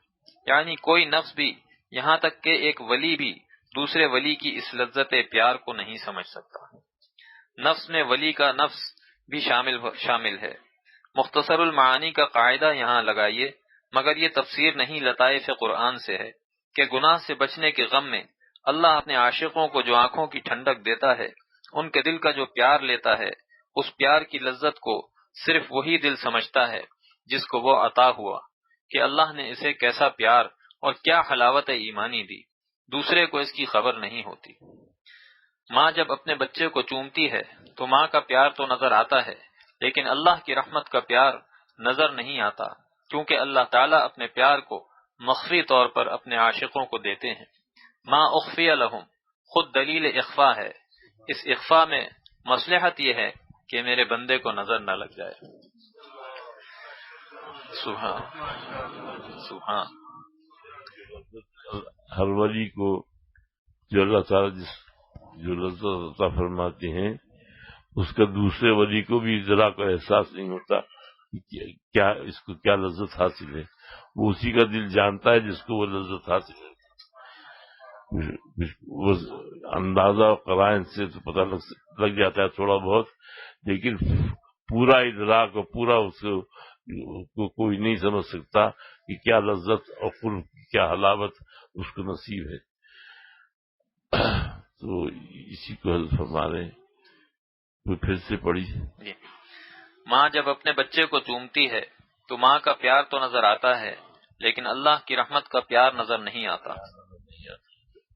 Speaker 1: یعنی کوئی نفس بھی، یہاں تک کہ ایک ولی بھی، دوسرے ولی کی اس لذت پیار کو نہیں سمجھ سکتا۔ نفس میں ولی کا نفس بھی شامل ہے۔ مختصر المعانی کا قاعدہ یہاں لگائیے، مگر یہ تفسیر نہیں لطائف قرآن سے ہے کہ گناہ سے بچنے کے غم میں اللہ اپنے عاشقوں کو جو آنکھوں کی ٹھنڈک دیتا ہے، ان کے دل کا جو پیار لیتا ہے، اس پیار کی لذت کو صرف وہی دل سمجھتا ہے جس کو وہ عطا ہوا کہ اللہ نے اسے کیسا پیار اور کیا حلاوت ایمانی دی، دوسرے کو اس کی خبر نہیں ہوتی۔ ماں جب اپنے بچے کو چومتی ہے تو ماں کا پیار تو نظر آتا ہے، لیکن اللہ کی رحمت کا پیار نظر نہیں آتا، کیونکہ اللہ تعالیٰ اپنے پیار کو مخفی طور پر اپنے عاشقوں کو دیتے ہیں۔ ما اخفی لہم خود دلیل اخفا ہے، اس اخفا میں مصلحت یہ ہے کہ میرے بندے کو نظر نہ لگ جائے۔ سبحان
Speaker 2: ہر ولی کو جو اللہ تعالیٰ جو لذت عطا فرماتے ہیں، اس کا دوسرے ولی کو بھی ذرا کا احساس نہیں ہوتا کہ کیا اس کو کیا لذت حاصل ہے، وہ اسی کا دل جانتا ہے جس کو وہ لذت حاصل ہے۔ وہ اندازہ اور قرائن سے تو پتہ لگ جاتا ہے تھوڑا بہت، لیکن پورا ادراک اور پورا اس کو کوئی نہیں سمجھ سکتا کہ کیا لذت اور قرب کیا حلاوت اس کو نصیب ہے۔ تو اسی کو حضرت فرما رہے ہیں، وہ پھر سے پڑھی۔
Speaker 1: ماں جب اپنے بچے کو چومتی ہے تو ماں کا پیار تو نظر آتا ہے، لیکن اللہ کی رحمت کا پیار نظر نہیں آتا۔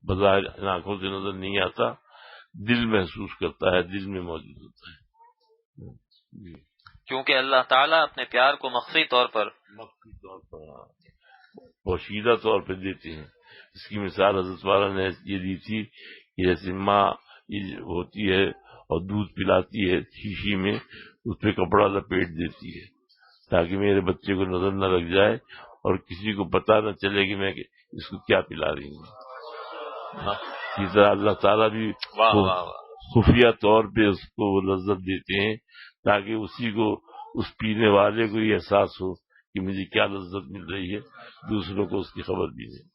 Speaker 2: بظاہر آنکھوں سے نظر نہیں آتا، دل محسوس کرتا ہے، دل میں موجود ہوتا ہے،
Speaker 1: کیونکہ اللہ تعالیٰ اپنے پیار کو مخفی طور پر
Speaker 2: پوشیدہ طور پہ دیتے ہیں۔ اس کی مثال حضرت والا نے یہ دی تھی کہ جیسے ماں یہ ہوتی ہے اور دودھ پلاتی ہے شیشی میں، اس پہ کپڑا لپیٹ دیتی ہے تاکہ میرے بچے کو نظر نہ لگ جائے اور کسی کو پتہ نہ چلے کہ میں اس کو کیا پلا رہی ہوں۔ اسی طرح اللہ تعالیٰ بھی خفیہ طور پہ اس کو وہ لذت دیتے ہیں تاکہ اسی کو، اس پینے والے کو یہ احساس ہو کہ مجھے کیا لذت مل رہی ہے، دوسروں کو اس کی خبر بھی نہیں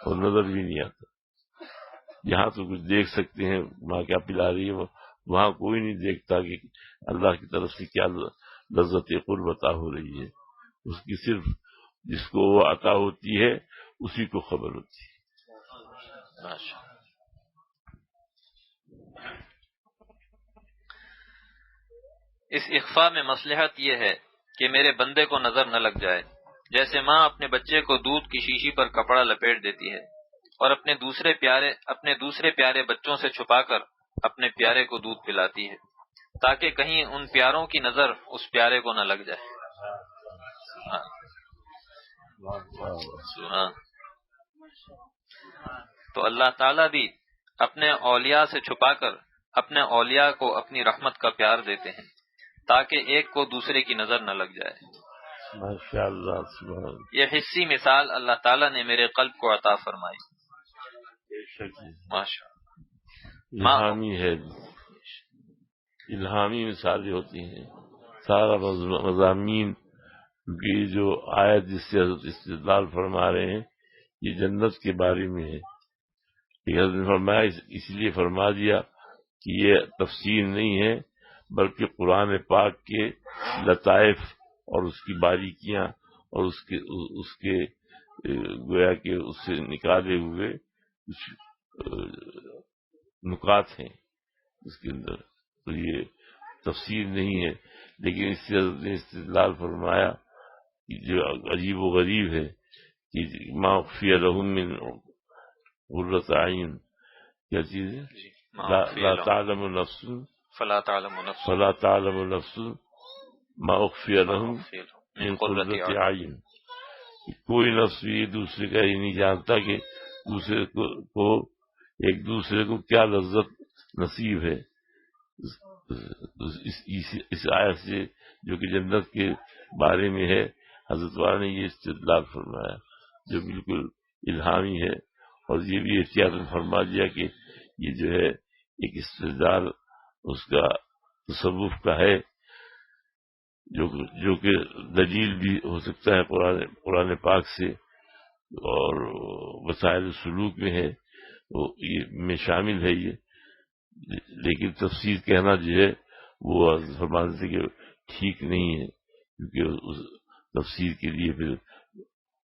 Speaker 2: اور نظر بھی نہیں آتا۔ یہاں تو کچھ دیکھ سکتے ہیں ماں کیا پلا رہی ہے، وہاں کوئی نہیں دیکھتا کہ اللہ کی طرف سے کیا لذت قرب عطا ہو رہی ہے، اس کی صرف جس کو وہ عطا ہوتی ہے اسی کو خبر ہوتی ہے۔
Speaker 1: اس اخفاء میں مصلحت یہ ہے کہ میرے بندے کو نظر نہ لگ جائے، جیسے ماں اپنے بچے کو دودھ کی شیشی پر کپڑا لپیٹ دیتی ہے اور اپنے دوسرے پیارے بچوں سے چھپا کر اپنے پیارے کو دودھ پلاتی ہے تاکہ کہیں ان پیاروں کی نظر اس پیارے کو نہ لگ جائے۔ تو اللہ تعالیٰ بھی اپنے اولیاء سے چھپا کر اپنے اولیاء کو اپنی رحمت کا پیار دیتے ہیں تاکہ ایک کو دوسرے کی نظر نہ لگ جائے۔
Speaker 2: ماشاءاللہ، سبحان اللہ۔
Speaker 1: یہ حصی مثال اللہ تعالیٰ نے میرے قلب کو عطا فرمائی۔
Speaker 2: الہامی ہے، الہامی مثالیں ہوتی ہیں۔ سارا مضامین کی جو آیت جس سے حضرت استدلال فرما رہے ہیں یہ جنت کے بارے میں ہے۔ حضرت نے فرمایا اس لیے فرما دیا کہ یہ تفسیر نہیں ہے بلکہ قرآن پاک کے لطائف اور اس کی باریکیاں اور اس کے گویا کہ اس سے نکالے ہوئے کچھ نکات ہیں اس کے اندر، تو یہ تفسیر نہیں ہے، لیکن اس سے حضرت نے استدلال فرمایا کہ جو عجیب و غریب ہے کہ ما اخفی لهم من قرۃ اعین، کیا چیز ہے؟ لا تعلم نفس
Speaker 1: فلا تعلم نفس
Speaker 2: فلا تعلم نفس ما اخفی لهم من قرۃ اعین، کوئی نفس بھی دوسرے کا یہ نہیں جانتا کہ دوسرے کو ایک دوسرے کو کیا لذت نصیب ہے۔ اس آیت سے جو کہ جنت کے بارے میں ہے، حضرت والا نے یہ استدلال فرمایا جو بالکل الہامی ہے، اور یہ بھی احتیاط فرما دیا کہ یہ جو ہے ایک استدلال اس کا تصوف کا ہے، جو کہ دلیل بھی ہو سکتا ہے قرآن پاک سے اور وسائل سلوک میں ہے، وہ یہ میں شامل ہے یہ، لیکن تفسیر کہنا جو ہے وہ فرمانے سے کہ ٹھیک نہیں ہے، کیونکہ اس تفسیر کے لیے پھر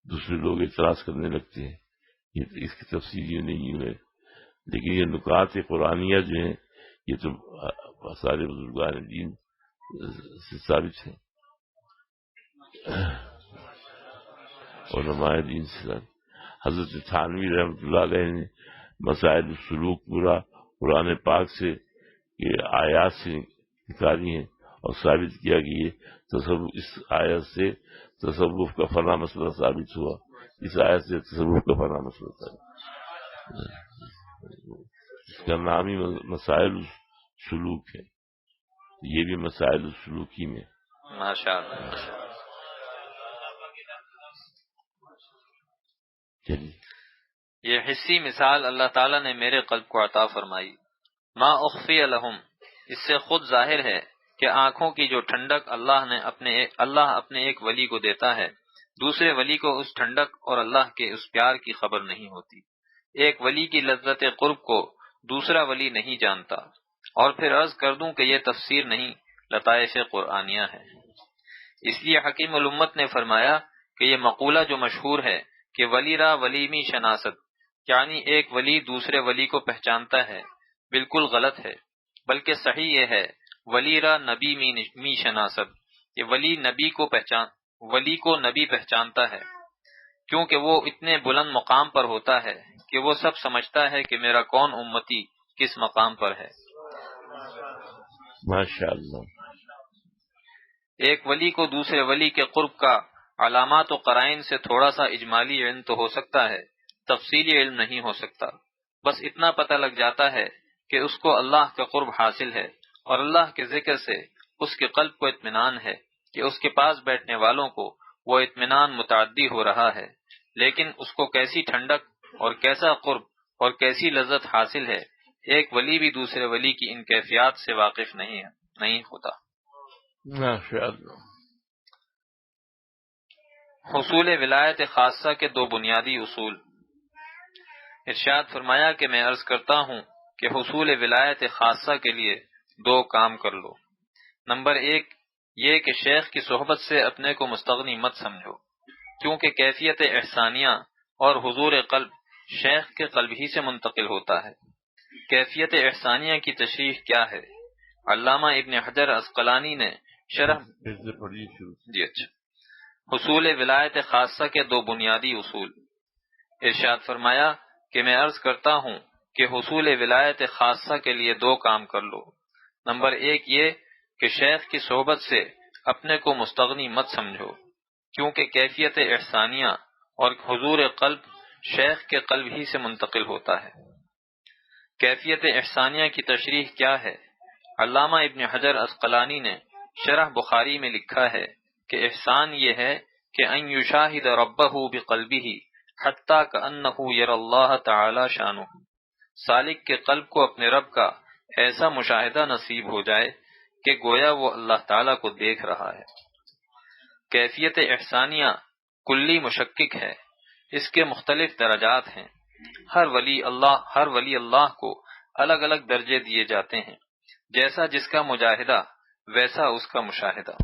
Speaker 2: دوسرے لوگ اعتراض کرنے لگتے ہیں، یہ اس کی تفسیر یہ نہیں ہے، لیکن یہ نکات قرآنیہ جو ہیں یہ تو سارے بزرگان دین سے ثابت ہیں، علماء دین سے ثابت۔ حضرت تھانوی رحمۃ اللہ علیہ نے مسائل السلوک پورا قرآن پاک سے یہ آیات سے نکالی ہیں اور ثابت کیا کہ یہ تصوف، اس آیت سے تصوف کا فنا مسئلہ ثابت ہوا، اس آیت سے تصوف کا فنا مسئلہ ثابت، اس کا نام ہی مسائل سلوک ہے، یہ بھی مسائل سلوکی میں۔
Speaker 1: ماشاء اللہ۔ یہ حصی مثال اللہ تعالیٰ نے میرے قلب کو عطا فرمائی۔ ما اخفی لہم، اس سے خود ظاہر ہے کہ آنکھوں کی جو ٹھنڈک اللہ اپنے ایک ولی کو دیتا ہے، دوسرے ولی کو اس ٹھنڈک اور اللہ کے اس پیار کی خبر نہیں ہوتی۔ ایک ولی کی لذت قرب کو دوسرا ولی نہیں جانتا، اور پھر عرض کر دوں کہ یہ تفسیر نہیں، لطائف قرآنیہ ہے۔ اس لیے حکیم الامت نے فرمایا کہ یہ مقولہ جو مشہور ہے کہ ولی را ولی می شناست، یعنی ایک ولی دوسرے ولی کو پہچانتا ہے، بالکل غلط ہے، بلکہ صحیح یہ ہے ولی را نبی می شناست، یہ ولی کو نبی پہچانتا ہے، کیونکہ وہ اتنے بلند مقام پر ہوتا ہے کہ وہ سب سمجھتا ہے کہ میرا کون امتی کس مقام پر ہے۔
Speaker 2: ماشاءاللہ۔
Speaker 1: ایک ولی کو دوسرے ولی کے قرب کا علامات و قرائن سے تھوڑا سا اجمالی علم تو ہو سکتا ہے، تفصیلی علم نہیں ہو سکتا، بس اتنا پتہ لگ جاتا ہے کہ اس کو اللہ کا قرب حاصل ہے، اور اللہ کے ذکر سے اس کے قلب کو اطمینان ہے کہ اس کے پاس بیٹھنے والوں کو وہ اطمینان متعدی ہو رہا ہے، لیکن اس کو کیسی ٹھنڈک اور کیسا قرب اور کیسی لذت حاصل ہے، ایک ولی بھی دوسرے ولی کی ان کیفیات سے واقف نہیں ہوتا۔
Speaker 2: ماشاءاللہ۔
Speaker 1: حصول ولایت خاصہ کے دو بنیادی اصول۔ ارشاد فرمایا کہ میں عرض کرتا ہوں کہ حصول ولایت خاصہ کے لیے دو کام کر لو۔ نمبر ایک یہ کہ شیخ کی صحبت سے اپنے کو مستغنی مت سمجھو، کیونکہ کیفیت احسانیہ اور حضور قلب شیخ کے قلب ہی سے منتقل ہوتا ہے۔ کیفیت احسانیہ کی تشریح کیا ہے؟ علامہ ابن حجر عسقلانی نے شرح حصول ولایت خاصہ کے دو بنیادی اصول۔ ارشاد فرمایا کہ میں عرض کرتا ہوں کہ حصول ولایت خاصہ کے لیے دو کام کر لو۔ نمبر ایک یہ کہ شیخ کی صحبت سے اپنے کو مستغنی مت سمجھو، کیونکہ کیفیت احسانیہ اور حضور قلب شیخ کے قلب ہی سے منتقل ہوتا ہے۔ کیفیت احسانیہ کی تشریح کیا ہے؟ علامہ ابن حجر عسقلانی نے شرح بخاری میں لکھا ہے کہ احسان یہ ہے کہ ان یشاہد ربہ بقلبہ حتی کأنہ یری اللہ تعالی شانہ، سالک کے قلب کو اپنے رب کا ایسا مشاہدہ نصیب ہو جائے کہ گویا وہ اللہ تعالیٰ کو دیکھ رہا ہے۔ کیفیت احسانیہ کلی مشکک ہے، اس کے مختلف درجات ہیں، ہر ولی اللہ کو الگ الگ درجے دیے جاتے ہیں، جیسا جس کا مجاہدہ ویسا اس کا مشاہدہ۔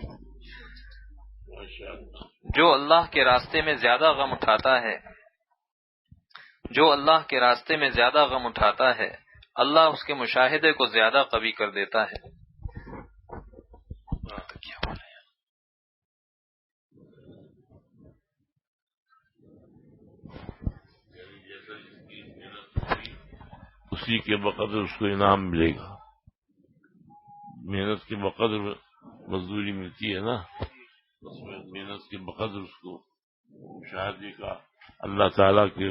Speaker 1: جو اللہ کے راستے میں زیادہ غم اٹھاتا ہے، جو اللہ کے راستے میں زیادہ غم اٹھاتا ہے، اللہ اس کے مشاہدے کو زیادہ قوی کر دیتا ہے۔
Speaker 2: اسی کے بقدر اس کو انعام ملے گا۔ محنت کے بقدر مزدوری ملتی ہے نا، اس میں محنت کے بقدر اس کو مشاہدے کا، اللہ تعالیٰ کے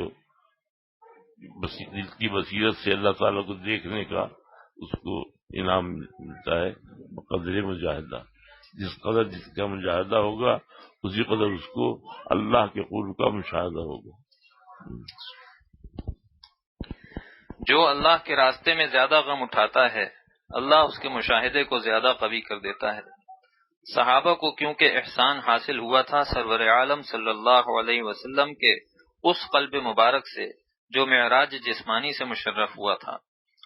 Speaker 2: دل کی بصیرت سے اللہ تعالیٰ کو دیکھنے کا اس کو انعام ملتا ہے بقدر مجاہدہ۔ جس قدر جس کا مجاہدہ ہوگا اسی قدر اس کو اللہ کے قرب کا مشاہدہ ہوگا۔
Speaker 1: جو اللہ کے راستے میں زیادہ غم اٹھاتا ہے، اللہ اس کے مشاہدے کو زیادہ قوی کر دیتا ہے۔ صحابہ کو کیونکہ احسان حاصل ہوا تھا سرور عالم صلی اللہ علیہ وسلم کے اس قلب مبارک سے جو معراج جسمانی سے مشرف ہوا تھا،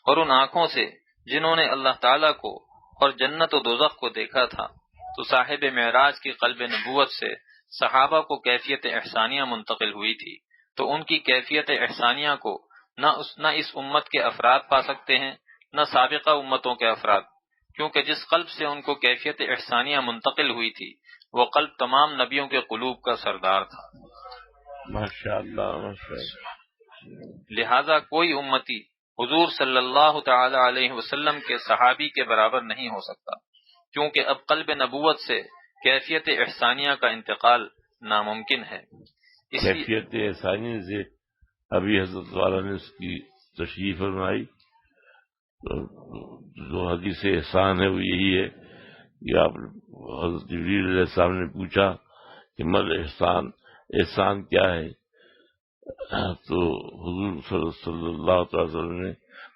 Speaker 1: اور ان آنکھوں سے جنہوں نے اللہ تعالیٰ کو اور جنت و دوزخ کو دیکھا تھا، تو صاحب معراج کی قلب نبوت سے صحابہ کو کیفیت احسانیہ منتقل ہوئی تھی، تو ان کی کیفیت احسانیہ کو نہ اس امت کے افراد پا سکتے ہیں نہ سابقہ امتوں کے افراد، کیونکہ جس قلب سے ان کو کیفیت احسانیہ منتقل ہوئی تھی وہ قلب تمام نبیوں کے قلوب کا سردار تھا۔
Speaker 2: ماشاءاللہ ماشاءاللہ۔
Speaker 1: لہذا کوئی امتی حضور صلی اللہ تعالی علیہ وسلم کے صحابی کے برابر نہیں ہو سکتا، کیونکہ اب قلب نبوت سے کیفیت احسانیہ کا انتقال ناممکن ہے۔
Speaker 2: کیفیت احسانیہ سے ابھی حضرت والا نے اس کی تشریح فرمائی، جو حدیث احسان ہے وہ یہی ہے کہ آپ حضرت جبریل علیہ السلام نے پوچھا کہ مل احسان، احسان کیا ہے؟ تو حضور صلی اللہ تعالی وسلم نے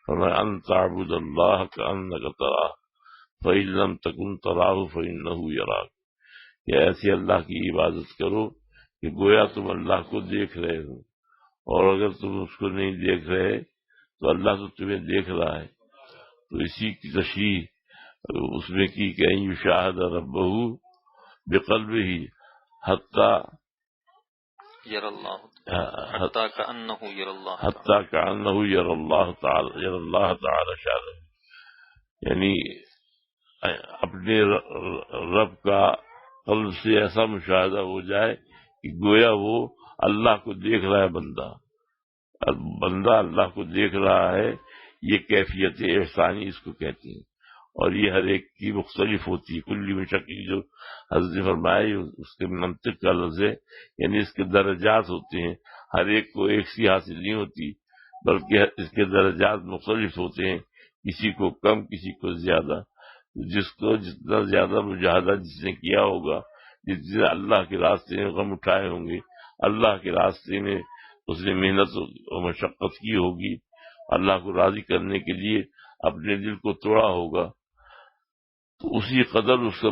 Speaker 2: فرمایا ان تعبد اللہ کأنک تراہ فإن لم تکن تراہ فإنہ یراک، کہ ایسی اللہ کی عبادت کرو کہ گویا تم اللہ کو دیکھ رہے ہو، اور اگر تم اس کو نہیں دیکھ رہے تو اللہ تو تمہیں دیکھ رہا ہے۔ تو اسی کی تشریح اس میں کی کہ ان یشاہد ربہ بقلبہ حتی کأنہ یری اللہ تعالی شاہدہ، یعنی اپنے رب کا قلب سے ایسا مشاہدہ ہو جائے کہ گویا وہ اللہ کو دیکھ رہا ہے، بندہ اللہ کو دیکھ رہا ہے۔ یہ کیفیت احسانی اس کو کہتے ہیں، اور یہ ہر ایک کی مختلف ہوتی ہے۔ کلی مشقی جو حضرت نے فرمایا اس کے منطق کا لفظ ہے، یعنی اس کے درجات ہوتے ہیں، ہر ایک کو ایک سی حاصل نہیں ہوتی، بلکہ اس کے درجات مختلف ہوتے ہیں، کسی کو کم کسی کو زیادہ۔ جس کو جتنا زیادہ مجاہدہ جس نے کیا ہوگا، جس نے اللہ کے راستے میں غم اٹھائے ہوں گے، اللہ کے راستے میں اس نے محنت و مشقت کی ہوگی، اللہ کو راضی کرنے کے لیے اپنے دل کو توڑا ہوگا، تو اسی قدر اس کا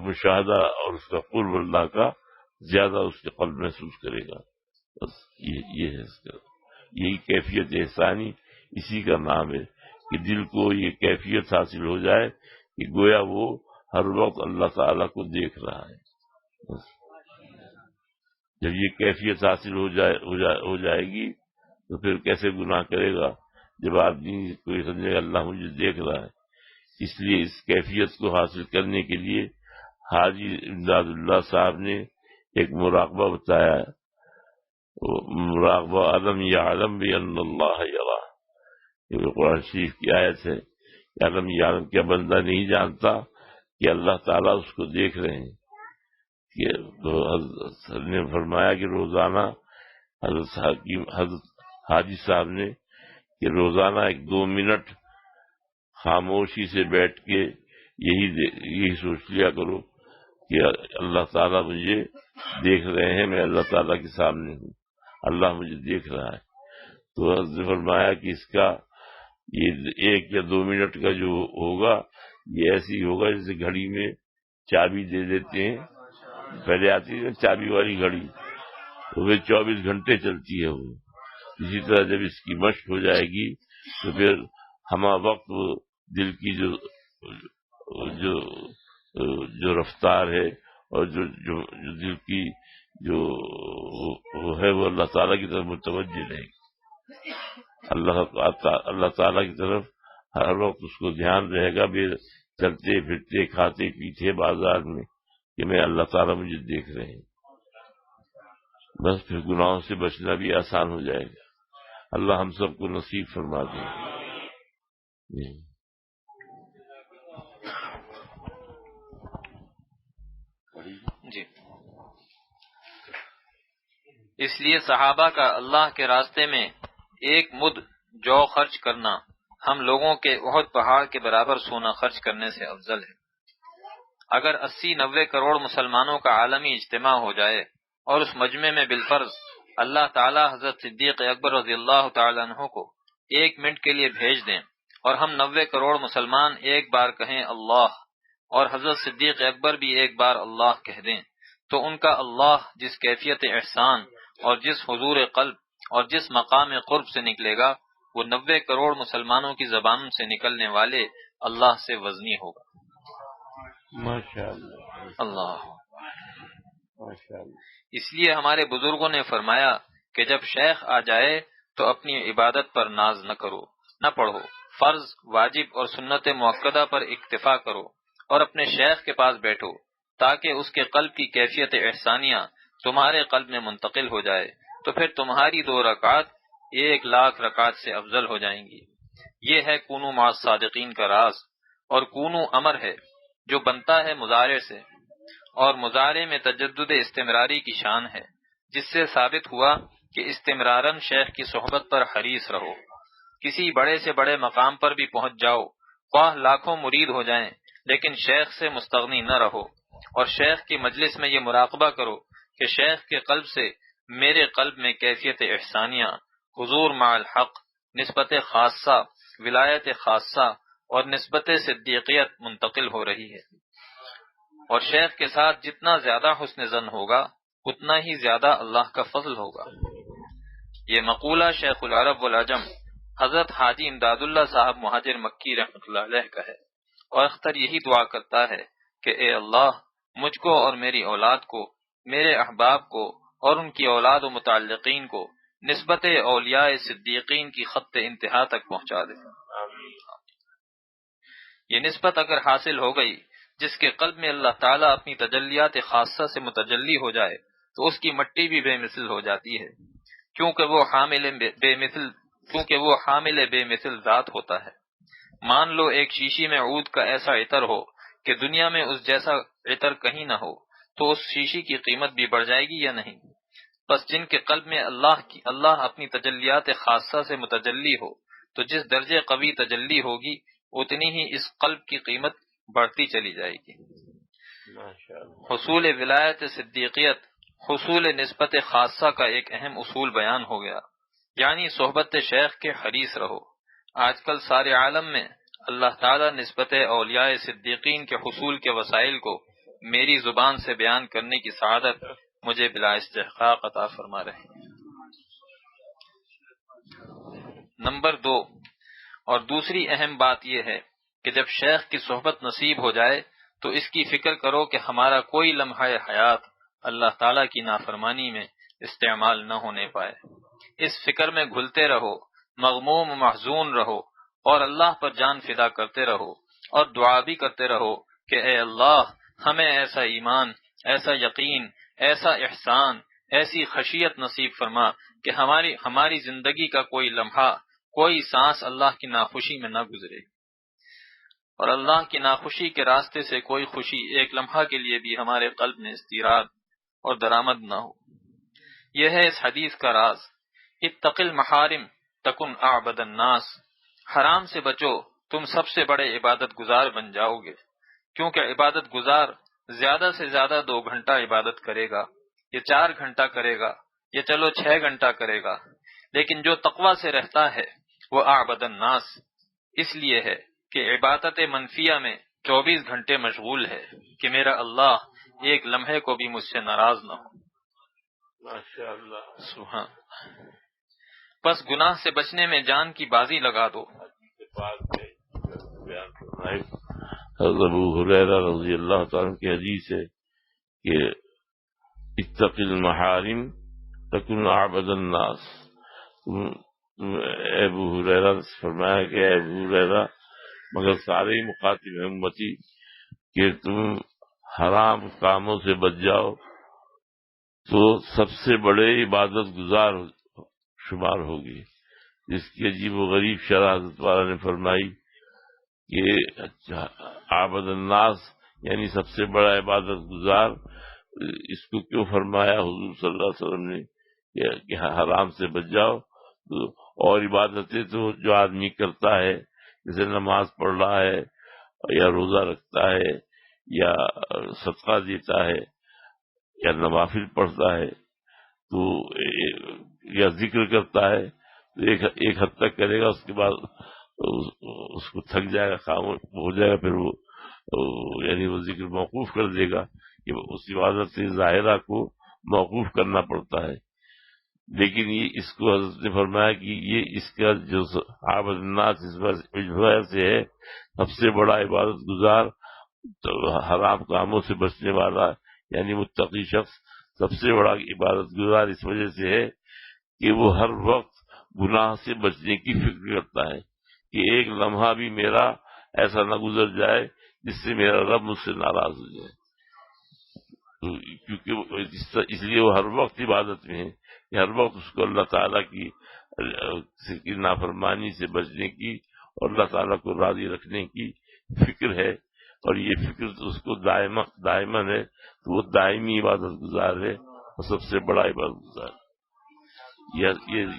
Speaker 2: مشاہدہ اور اس کا قرب اللہ کا زیادہ اس کے قلب محسوس کرے گا۔ بس یہ ہے اس کا، یہی کیفیت احسانی، اسی کا نام ہے کہ دل کو یہ کیفیت حاصل ہو جائے کہ گویا وہ ہر وقت اللہ تعالیٰ کو دیکھ رہا ہے۔ بس جب یہ کیفیت حاصل ہو جائے گی تو پھر کیسے گناہ کرے گا؟ جب آدمی کوئی سمجھے گا اللہ مجھے دیکھ رہا ہے۔ اس لیے اس کیفیت کو حاصل کرنے کے لیے حاجی امداد اللہ صاحب نے ایک مراقبہ بتایا ہے، مراقبہ علم یعلم بان اللہ یراہ، یہ قرآن شریف کی آیت ہے کہ علم یعلم، کیا بندہ نہیں جانتا کہ اللہ تعالیٰ اس کو دیکھ رہے ہیں؟ تو حضرت نے فرمایا کہ روزانہ حضرت حاجی صاحب نے کہ روزانہ 1-2 منٹ خاموشی سے بیٹھ کے یہی سوچ لیا کرو کہ اللہ تعالیٰ مجھے دیکھ رہے ہیں، میں اللہ تعالیٰ کے سامنے ہوں، اللہ مجھے دیکھ رہا ہے۔ تو حضرت نے فرمایا کہ اس کا یہ 1 یا 2 منٹ کا جو ہوگا یہ ایسے ہی ہوگا جیسے گھڑی میں چابی دے دیتے ہیں، پہلے آتی ہے چابی والی گھڑی، تو پھر 24 گھنٹے چلتی ہے وہ۔ اسی طرح جب اس کی مشق ہو جائے گی تو پھر ہمہ وقت وہ دل کی جو رفتار ہے اور جو دل کی جو وہ ہے وہ اللہ تعالیٰ کی طرف متوجہ رہے گی. اللہ تعالیٰ کی طرف ہر وقت اس کو دھیان رہے گا بھی چلتے پھرتے کھاتے پیتے بازار میں کہ میں اللہ تعالیٰ مجھے دیکھ رہے ہیں. بس پھر گناہوں سے بچنا بھی آسان ہو جائے گا. اللہ ہم سب کو نصیب فرما دے.
Speaker 1: جی. اس لیے صحابہ کا اللہ کے راستے میں ایک مد جو خرچ کرنا ہم لوگوں کے احد پہاڑ کے برابر سونا خرچ کرنے سے افضل ہے. اگر 80-90 کروڑ مسلمانوں کا عالمی اجتماع ہو جائے اور اس مجمع میں بالفرض اللہ تعالی حضرت صدیق اکبر رضی اللہ تعالی عنہ کو 1 منٹ کے لیے بھیج دیں اور ہم 90 کروڑ مسلمان ایک بار کہیں اللہ اور حضرت صدیق اکبر بھی ایک بار اللہ کہہ دیں تو ان کا اللہ جس کیفیت احسان اور جس حضور قلب اور جس مقام قرب سے نکلے گا وہ 90 کروڑ مسلمانوں کی زبانوں سے نکلنے والے اللہ سے وزنی ہوگا.
Speaker 2: ماشاءاللہ
Speaker 1: اللہ.
Speaker 2: ماشاءاللہ.
Speaker 1: اس لیے ہمارے بزرگوں نے فرمایا کہ جب شیخ آ جائے تو اپنی عبادت پر ناز نہ کرو، نہ پڑھو، فرض، واجب اور سنت مؤکدہ پر اکتفا کرو اور اپنے شیخ کے پاس بیٹھو تاکہ اس کے قلب کی کیفیت احسانیہ تمہارے قلب میں منتقل ہو جائے تو پھر تمہاری 2 رکعات 1,00,000 رکعات سے افضل ہو جائیں گی. یہ ہے کونو مع الصادقین کا راز. اور کونو امر ہے جو بنتا ہے مضارع سے، اور مضارع میں تجدد استمراری کی شان ہے جس سے ثابت ہوا کہ استمرارن شیخ کی صحبت پر حریص رہو. کسی بڑے سے بڑے مقام پر بھی پہنچ جاؤ، خواہ لاکھوں مرید ہو جائیں، لیکن شیخ سے مستغنی نہ رہو. اور شیخ کی مجلس میں یہ مراقبہ کرو کہ شیخ کے قلب سے میرے قلب میں کیفیت احسانیہ، حضور مع الحق، نسبت خاصہ، ولایت خاصہ اور نسبت صدیقیت منتقل ہو رہی ہے. اور شیخ کے ساتھ جتنا زیادہ حسن ظن ہوگا اتنا ہی زیادہ اللہ کا فضل ہوگا. یہ مقولہ شیخ العرب والعجم حضرت حاجی امداد اللہ صاحب مہاجر مکی رحمۃ اللہ علیہ کا ہے، اور اختر یہی دعا کرتا ہے کہ اے اللہ مجھ کو اور میری اولاد کو، میرے احباب کو اور ان کی اولاد و متعلقین کو نسبت اولیاء صدیقین کی خط انتہا تک پہنچا دے. یہ نسبت اگر حاصل ہو گئی، جس کے قلب میں اللہ تعالیٰ اپنی تجلیات خاصہ سے متجلی ہو جائے تو اس کی مٹی بھی بے مثل ہو جاتی ہے، کیونکہ وہ حامل بے مثل ذات ہوتا ہے. مان لو ایک شیشی میں عود کا ایسا عطر ہو کہ دنیا میں اس جیسا عطر کہیں نہ ہو، تو اس شیشی کی قیمت بھی بڑھ جائے گی یا نہیں؟ بس جن کے قلب میں اللہ اپنی تجلیات خاصہ سے متجلی ہو تو جس درجے قوی تجلی ہوگی اتنی ہی اس قلب کی قیمت بڑھتی چلی جائے گی. حصول ولایت صدیقیت حصول نسبت خاصہ کا ایک اہم اصول بیان ہو گیا، یعنی صحبت شیخ کے حریص رہو. آج کل سارے عالم میں اللہ تعالیٰ نسبت اولیاء صدیقین کے حصول کے وسائل کو میری زبان سے بیان کرنے کی سعادت مجھے بلا استحقاق عطا فرما رہے ہیں. نمبر 2، اور دوسری اہم بات یہ ہے کہ جب شیخ کی صحبت نصیب ہو جائے تو اس کی فکر کرو کہ ہمارا کوئی لمحہ حیات اللہ تعالیٰ کی نافرمانی میں استعمال نہ ہونے پائے. اس فکر میں گھلتے رہو، مغموم و محزون رہو اور اللہ پر جان فدا کرتے رہو اور دعا بھی کرتے رہو کہ اے اللہ ہمیں ایسا ایمان، ایسا یقین، ایسا احسان، ایسی خشیت نصیب فرما کہ ہماری زندگی کا کوئی لمحہ، کوئی سانس اللہ کی ناخوشی میں نہ گزرے، اور اللہ کی ناخوشی کے راستے سے کوئی خوشی ایک لمحہ کے لیے بھی ہمارے قلب میں استیراد اور درآمد نہ ہو. یہ ہے اس حدیث کا راز، اتق المحارم تکن اعبد الناس. حرام سے بچو، تم سب سے بڑے عبادت گزار بن جاؤ گے. کیونکہ عبادت گزار زیادہ سے زیادہ 2 گھنٹہ عبادت کرے گا، یہ 4 گھنٹہ کرے گا، یہ چلو 6 گھنٹہ کرے گا، لیکن جو تقوی سے رہتا ہے وہ اعبد الناس اس لیے ہے کہ عبادت منفیہ میں 24 گھنٹے مشغول ہے کہ میرا اللہ ایک لمحے کو بھی مجھ سے ناراض نہ ہو.
Speaker 2: ماشاءاللہ.
Speaker 1: سبحان. بس گناہ سے بچنے میں جان کی بازی لگا دو.
Speaker 2: حضرت ابو ہریرہ رضی اللہ تعالیٰ کی حدیث ہے کہ اتق المحارم تکن اعبد الناس. ابو ہریرہ نے فرمایا کہ اے ابو ہریرہ مگر سارے ہی مخاطب ہیں امتی کہ تم حرام کاموں سے بچ جاؤ تو سب سے بڑے عبادت گزار شمار ہوگی. جس کی عجیب و غریب شرح حضرت والا نے فرمائی کہ عابد الناس یعنی سب سے بڑا عبادت گزار. اس کو کیوں فرمایا حضور صلی اللہ علیہ وسلم نے کہ حرام سے بچ جاؤ. اور عبادتیں تو جو آدمی کرتا ہے جیسے نماز پڑھ رہا ہے یا روزہ رکھتا ہے یا صدقہ دیتا ہے یا نوافل پڑھتا ہے تو یا ذکر کرتا ہے تو ایک حد تک کرے گا, اس کے بعد اس کو تھک جائے گا, خاموش ہو جائے گا, پھر وہ یعنی وہ ذکر موقوف کر دے گا کہ اس عبادت سے ظاہرہ کو موقوف کرنا پڑتا ہے. لیکن یہ اس کو حضرت نے فرمایا کہ یہ اس کا جو عابد الناس اس وجہ سے ہے سب سے بڑا عبادت گزار حرام کاموں سے بچنے والا یعنی متقی شخص سب سے بڑا عبادت گزار اس وجہ سے ہے کہ وہ ہر وقت گناہ سے بچنے کی فکر کرتا ہے کہ ایک لمحہ بھی میرا ایسا نہ گزر جائے جس سے میرا رب مجھ سے ناراض ہو جائے. کیونکہ اس لیے وہ ہر وقت عبادت میں ہے کہ ہر وقت اس کو اللہ تعالیٰ کی نافرمانی سے بچنے کی اور اللہ تعالیٰ کو راضی رکھنے کی فکر ہے, اور یہ فکر اس کو دائماً ہے تو وہ دائمی عبادت گزار ہے اور سب سے بڑا عبادت گزار ہے.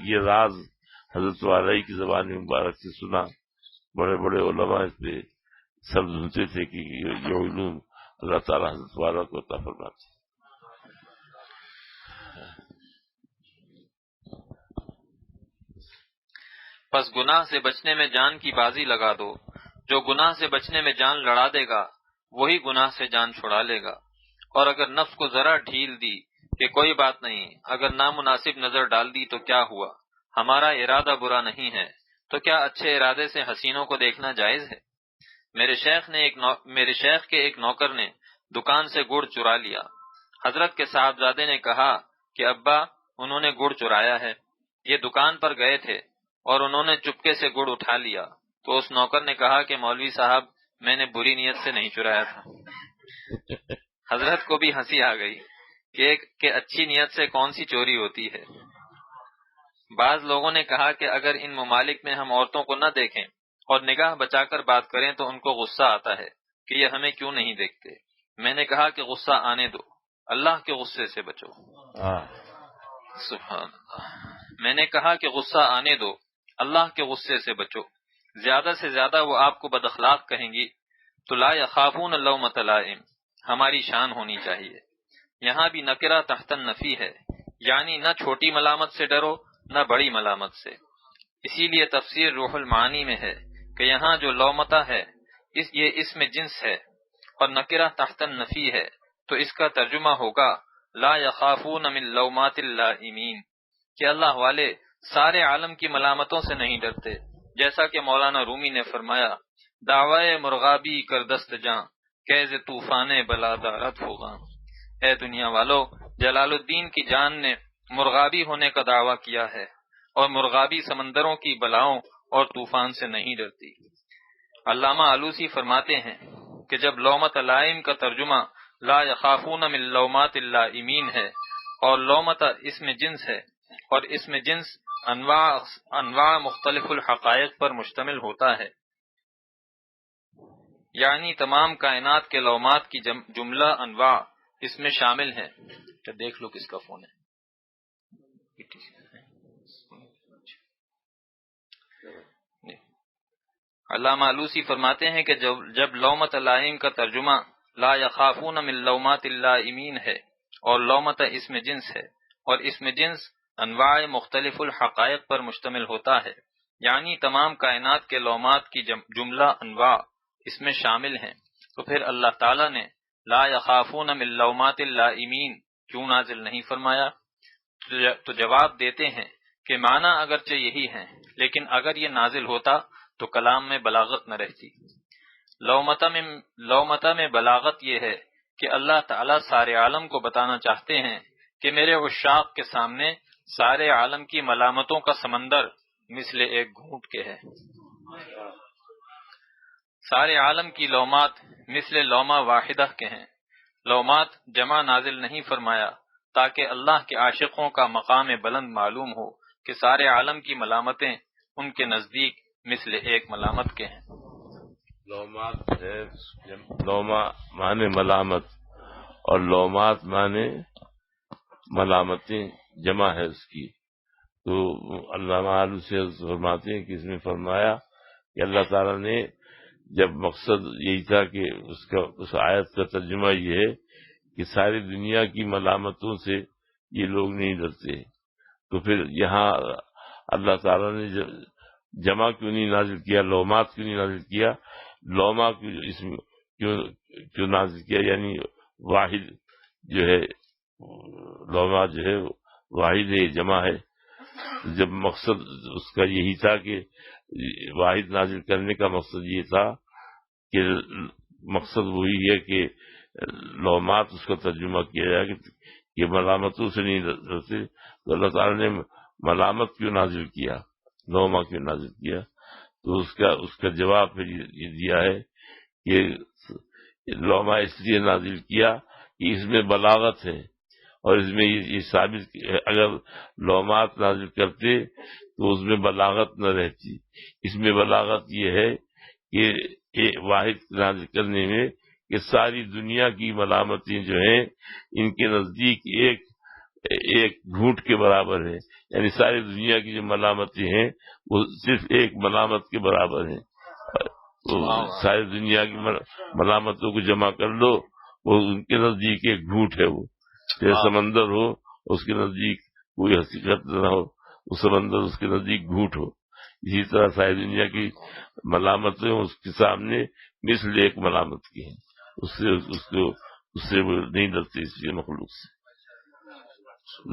Speaker 2: یہ راز حضرت والی کی زبان مبارک سے سنا. بڑے بڑے علماء اس پہ سب سنتے تھے کہ یہ علوم اللہ تعالیٰ حضرت والا کو عطا فرماتے.
Speaker 1: پس گناہ سے بچنے میں جان کی بازی لگا دو. جو گناہ سے بچنے میں جان لڑا دے گا وہی گناہ سے جان چھڑا لے گا. اور اگر نفس کو ذرا ڈھیل دی کہ کوئی بات نہیں, اگر نامناسب نظر ڈال دی تو کیا ہوا, ہمارا ارادہ برا نہیں ہے, تو کیا اچھے ارادے سے حسینوں کو دیکھنا جائز ہے. میرے شیخ کے ایک نوکر نے دکان سے گڑ چرا لیا. حضرت کے صاحبزادے نے کہا کہ ابا انہوں نے گڑ چرایا ہے. یہ دکان پر گئے تھے اور انہوں نے چپکے سے گڑ اٹھا لیا. تو اس نوکر نے کہا کہ مولوی صاحب میں نے بری نیت سے نہیں چرایا تھا. حضرت کو بھی ہنسی آ گئی کہ اچھی نیت سے کون سی چوری ہوتی ہے. بعض لوگوں نے کہا کہ اگر ان ممالک میں ہم عورتوں کو نہ دیکھیں اور نگاہ بچا کر بات کریں تو ان کو غصہ آتا ہے کہ یہ ہمیں کیوں نہیں دیکھتے. میں نے کہا کہ غصہ آنے دو, اللہ کے غصے سے بچو. سبحان اللہ. میں نے کہا کہ غصہ آنے دو, اللہ کے غصے سے بچو. زیادہ سے زیادہ وہ آپ کو بد اخلاق کہیں گی تو لا یخافون لومۃ لائم ہماری شان ہونی چاہیے. یہاں بھی نکرہ تحت النفی ہے, یعنی نہ چھوٹی ملامت سے ڈرو نہ بڑی ملامت سے. اسی لیے تفسیر روح المعانی میں ہے کہ یہاں جو لومتا ہے یہ اسم جنس ہے اور نکرہ تحت النفی ہے, تو اس کا ترجمہ ہوگا لا یخافون من لومات اللائمین کہ اللہ والے سارے عالم کی ملامتوں سے نہیں ڈرتے. جیسا کہ مولانا رومی نے فرمایا دعوی مرغابی کر دست جاں کیز طوفان بلا دارت ہوگا. اے دنیا والو, جلال الدین کی جان نے مرغابی ہونے کا دعویٰ کیا ہے اور مرغابی سمندروں کی بلاؤں اور طوفان سے نہیں ڈرتی. علامہ آلوسی فرماتے ہیں کہ جب لومت لائم کا ترجمہ لا یخافون من لومات اللائمین ہے اور لومت اسم جنس ہے اور اسم جنس انواع مختلف الحقائق پر مشتمل ہوتا ہے, یعنی تمام کائنات کے لومات کی جملہ انواع اس میں شامل ہیں. دیکھ لو کس کا فون ہے. علامہ آلوسی فرماتے ہیں کہ جب لومت لائم کا ترجمہ لا یخافون من لومات اللائمین ہے اور لومت اسم جنس ہے اور اسم جنس انواع مختلف الحقائق پر مشتمل ہوتا ہے, یعنی تمام کائنات کے لومات کی جملہ انواع اس میں شامل ہیں, تو پھر اللہ تعالیٰ نے لا یخافون من لومات اللائمین کیوں نازل نہیں فرمایا؟ تو جواب دیتے ہیں کہ معنی اگرچہ یہی ہے, لیکن اگر یہ نازل ہوتا تو کلام میں بلاغت نہ رہتی. لومتہ میں بلاغت یہ ہے کہ اللہ تعالیٰ سارے عالم کو بتانا چاہتے ہیں کہ میرے عشاق کے سامنے سارے عالم کی ملامتوں کا سمندر مثل ایک گھونٹ کے ہے۔ سارے عالم کی لومات مثل لومہ واحدہ کے ہیں۔ لومات جمع نازل نہیں فرمایا تاکہ اللہ کے عاشقوں کا مقام بلند معلوم ہو کہ سارے عالم کی ملامتیں ان کے نزدیک مثل ایک ملامت کے ہیں۔
Speaker 2: لومات ہے، لوما مانے ملامت، اور لومات مانے ملامتیں جمع ہے اس کی۔ تو علامہ آلوسی فرماتے ہیں کہ اس میں فرمایا کہ اللہ تعالیٰ نے جب مقصد یہی تھا کہ اس آیت کا ترجمہ یہ ہے کہ ساری دنیا کی ملامتوں سے یہ لوگ نہیں ڈرتے، تو پھر یہاں اللہ تعالیٰ نے جمع کیوں نہیں نازل کیا، لومات کیوں نہیں نازل کیا، لوما کیوں نازل کیا، یعنی واحد جو ہے، لوما جو ہے واحد ہے، جمع ہے۔ جب مقصد اس کا یہی تھا کہ واحد نازل کرنے کا مقصد یہ تھا کہ مقصد وہی ہے کہ لومات اس کا ترجمہ کیا جائے کہ ملامتوں سے نہیں ڈرتے، تو اللہ تعالیٰ نے ملامت کیوں نازل کیا، لوما کیوں نازل کیا، تو اس کا جواب پھر یہ دیا ہے کہ لوما اس لیے نازل کیا کہ اس میں بلاغت ہے، اور اس میں یہ ثابت اگر لومات نازل کرتے تو اس میں بلاغت نہ رہتی۔ اس میں بلاغت یہ ہے کہ واحد نازل کرنے میں کہ ساری دنیا کی ملامتیں جو ہیں ان کے نزدیک ایک گھونٹ کے برابر ہے، یعنی ساری دنیا کی جو ملامتیں ہیں وہ صرف ایک ملامت کے برابر ہیں۔ تو ساری دنیا کی ملامتوں کو جمع کر لو، وہ ان کے نزدیک ایک گھونٹ ہے، وہ جیسے سمندر ہو اس کے نزدیک کوئی حقیقت نہ ہو، وہ سمندر اس کے نزدیک گھونٹ ہو، اسی طرح ساری دنیا کی ملامتیں اس کے سامنے مثل ایک ملامت کی ہیں، اس سے وہ نہیں ڈرتے اس کی مخلوق سے۔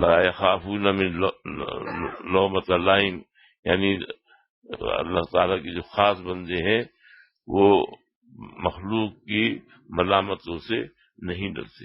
Speaker 2: لا یخافون من لومۃ لائم، یعنی اللہ تعالیٰ کے جو خاص بندے ہیں وہ مخلوق کی ملامتوں سے نہیں ڈرتے۔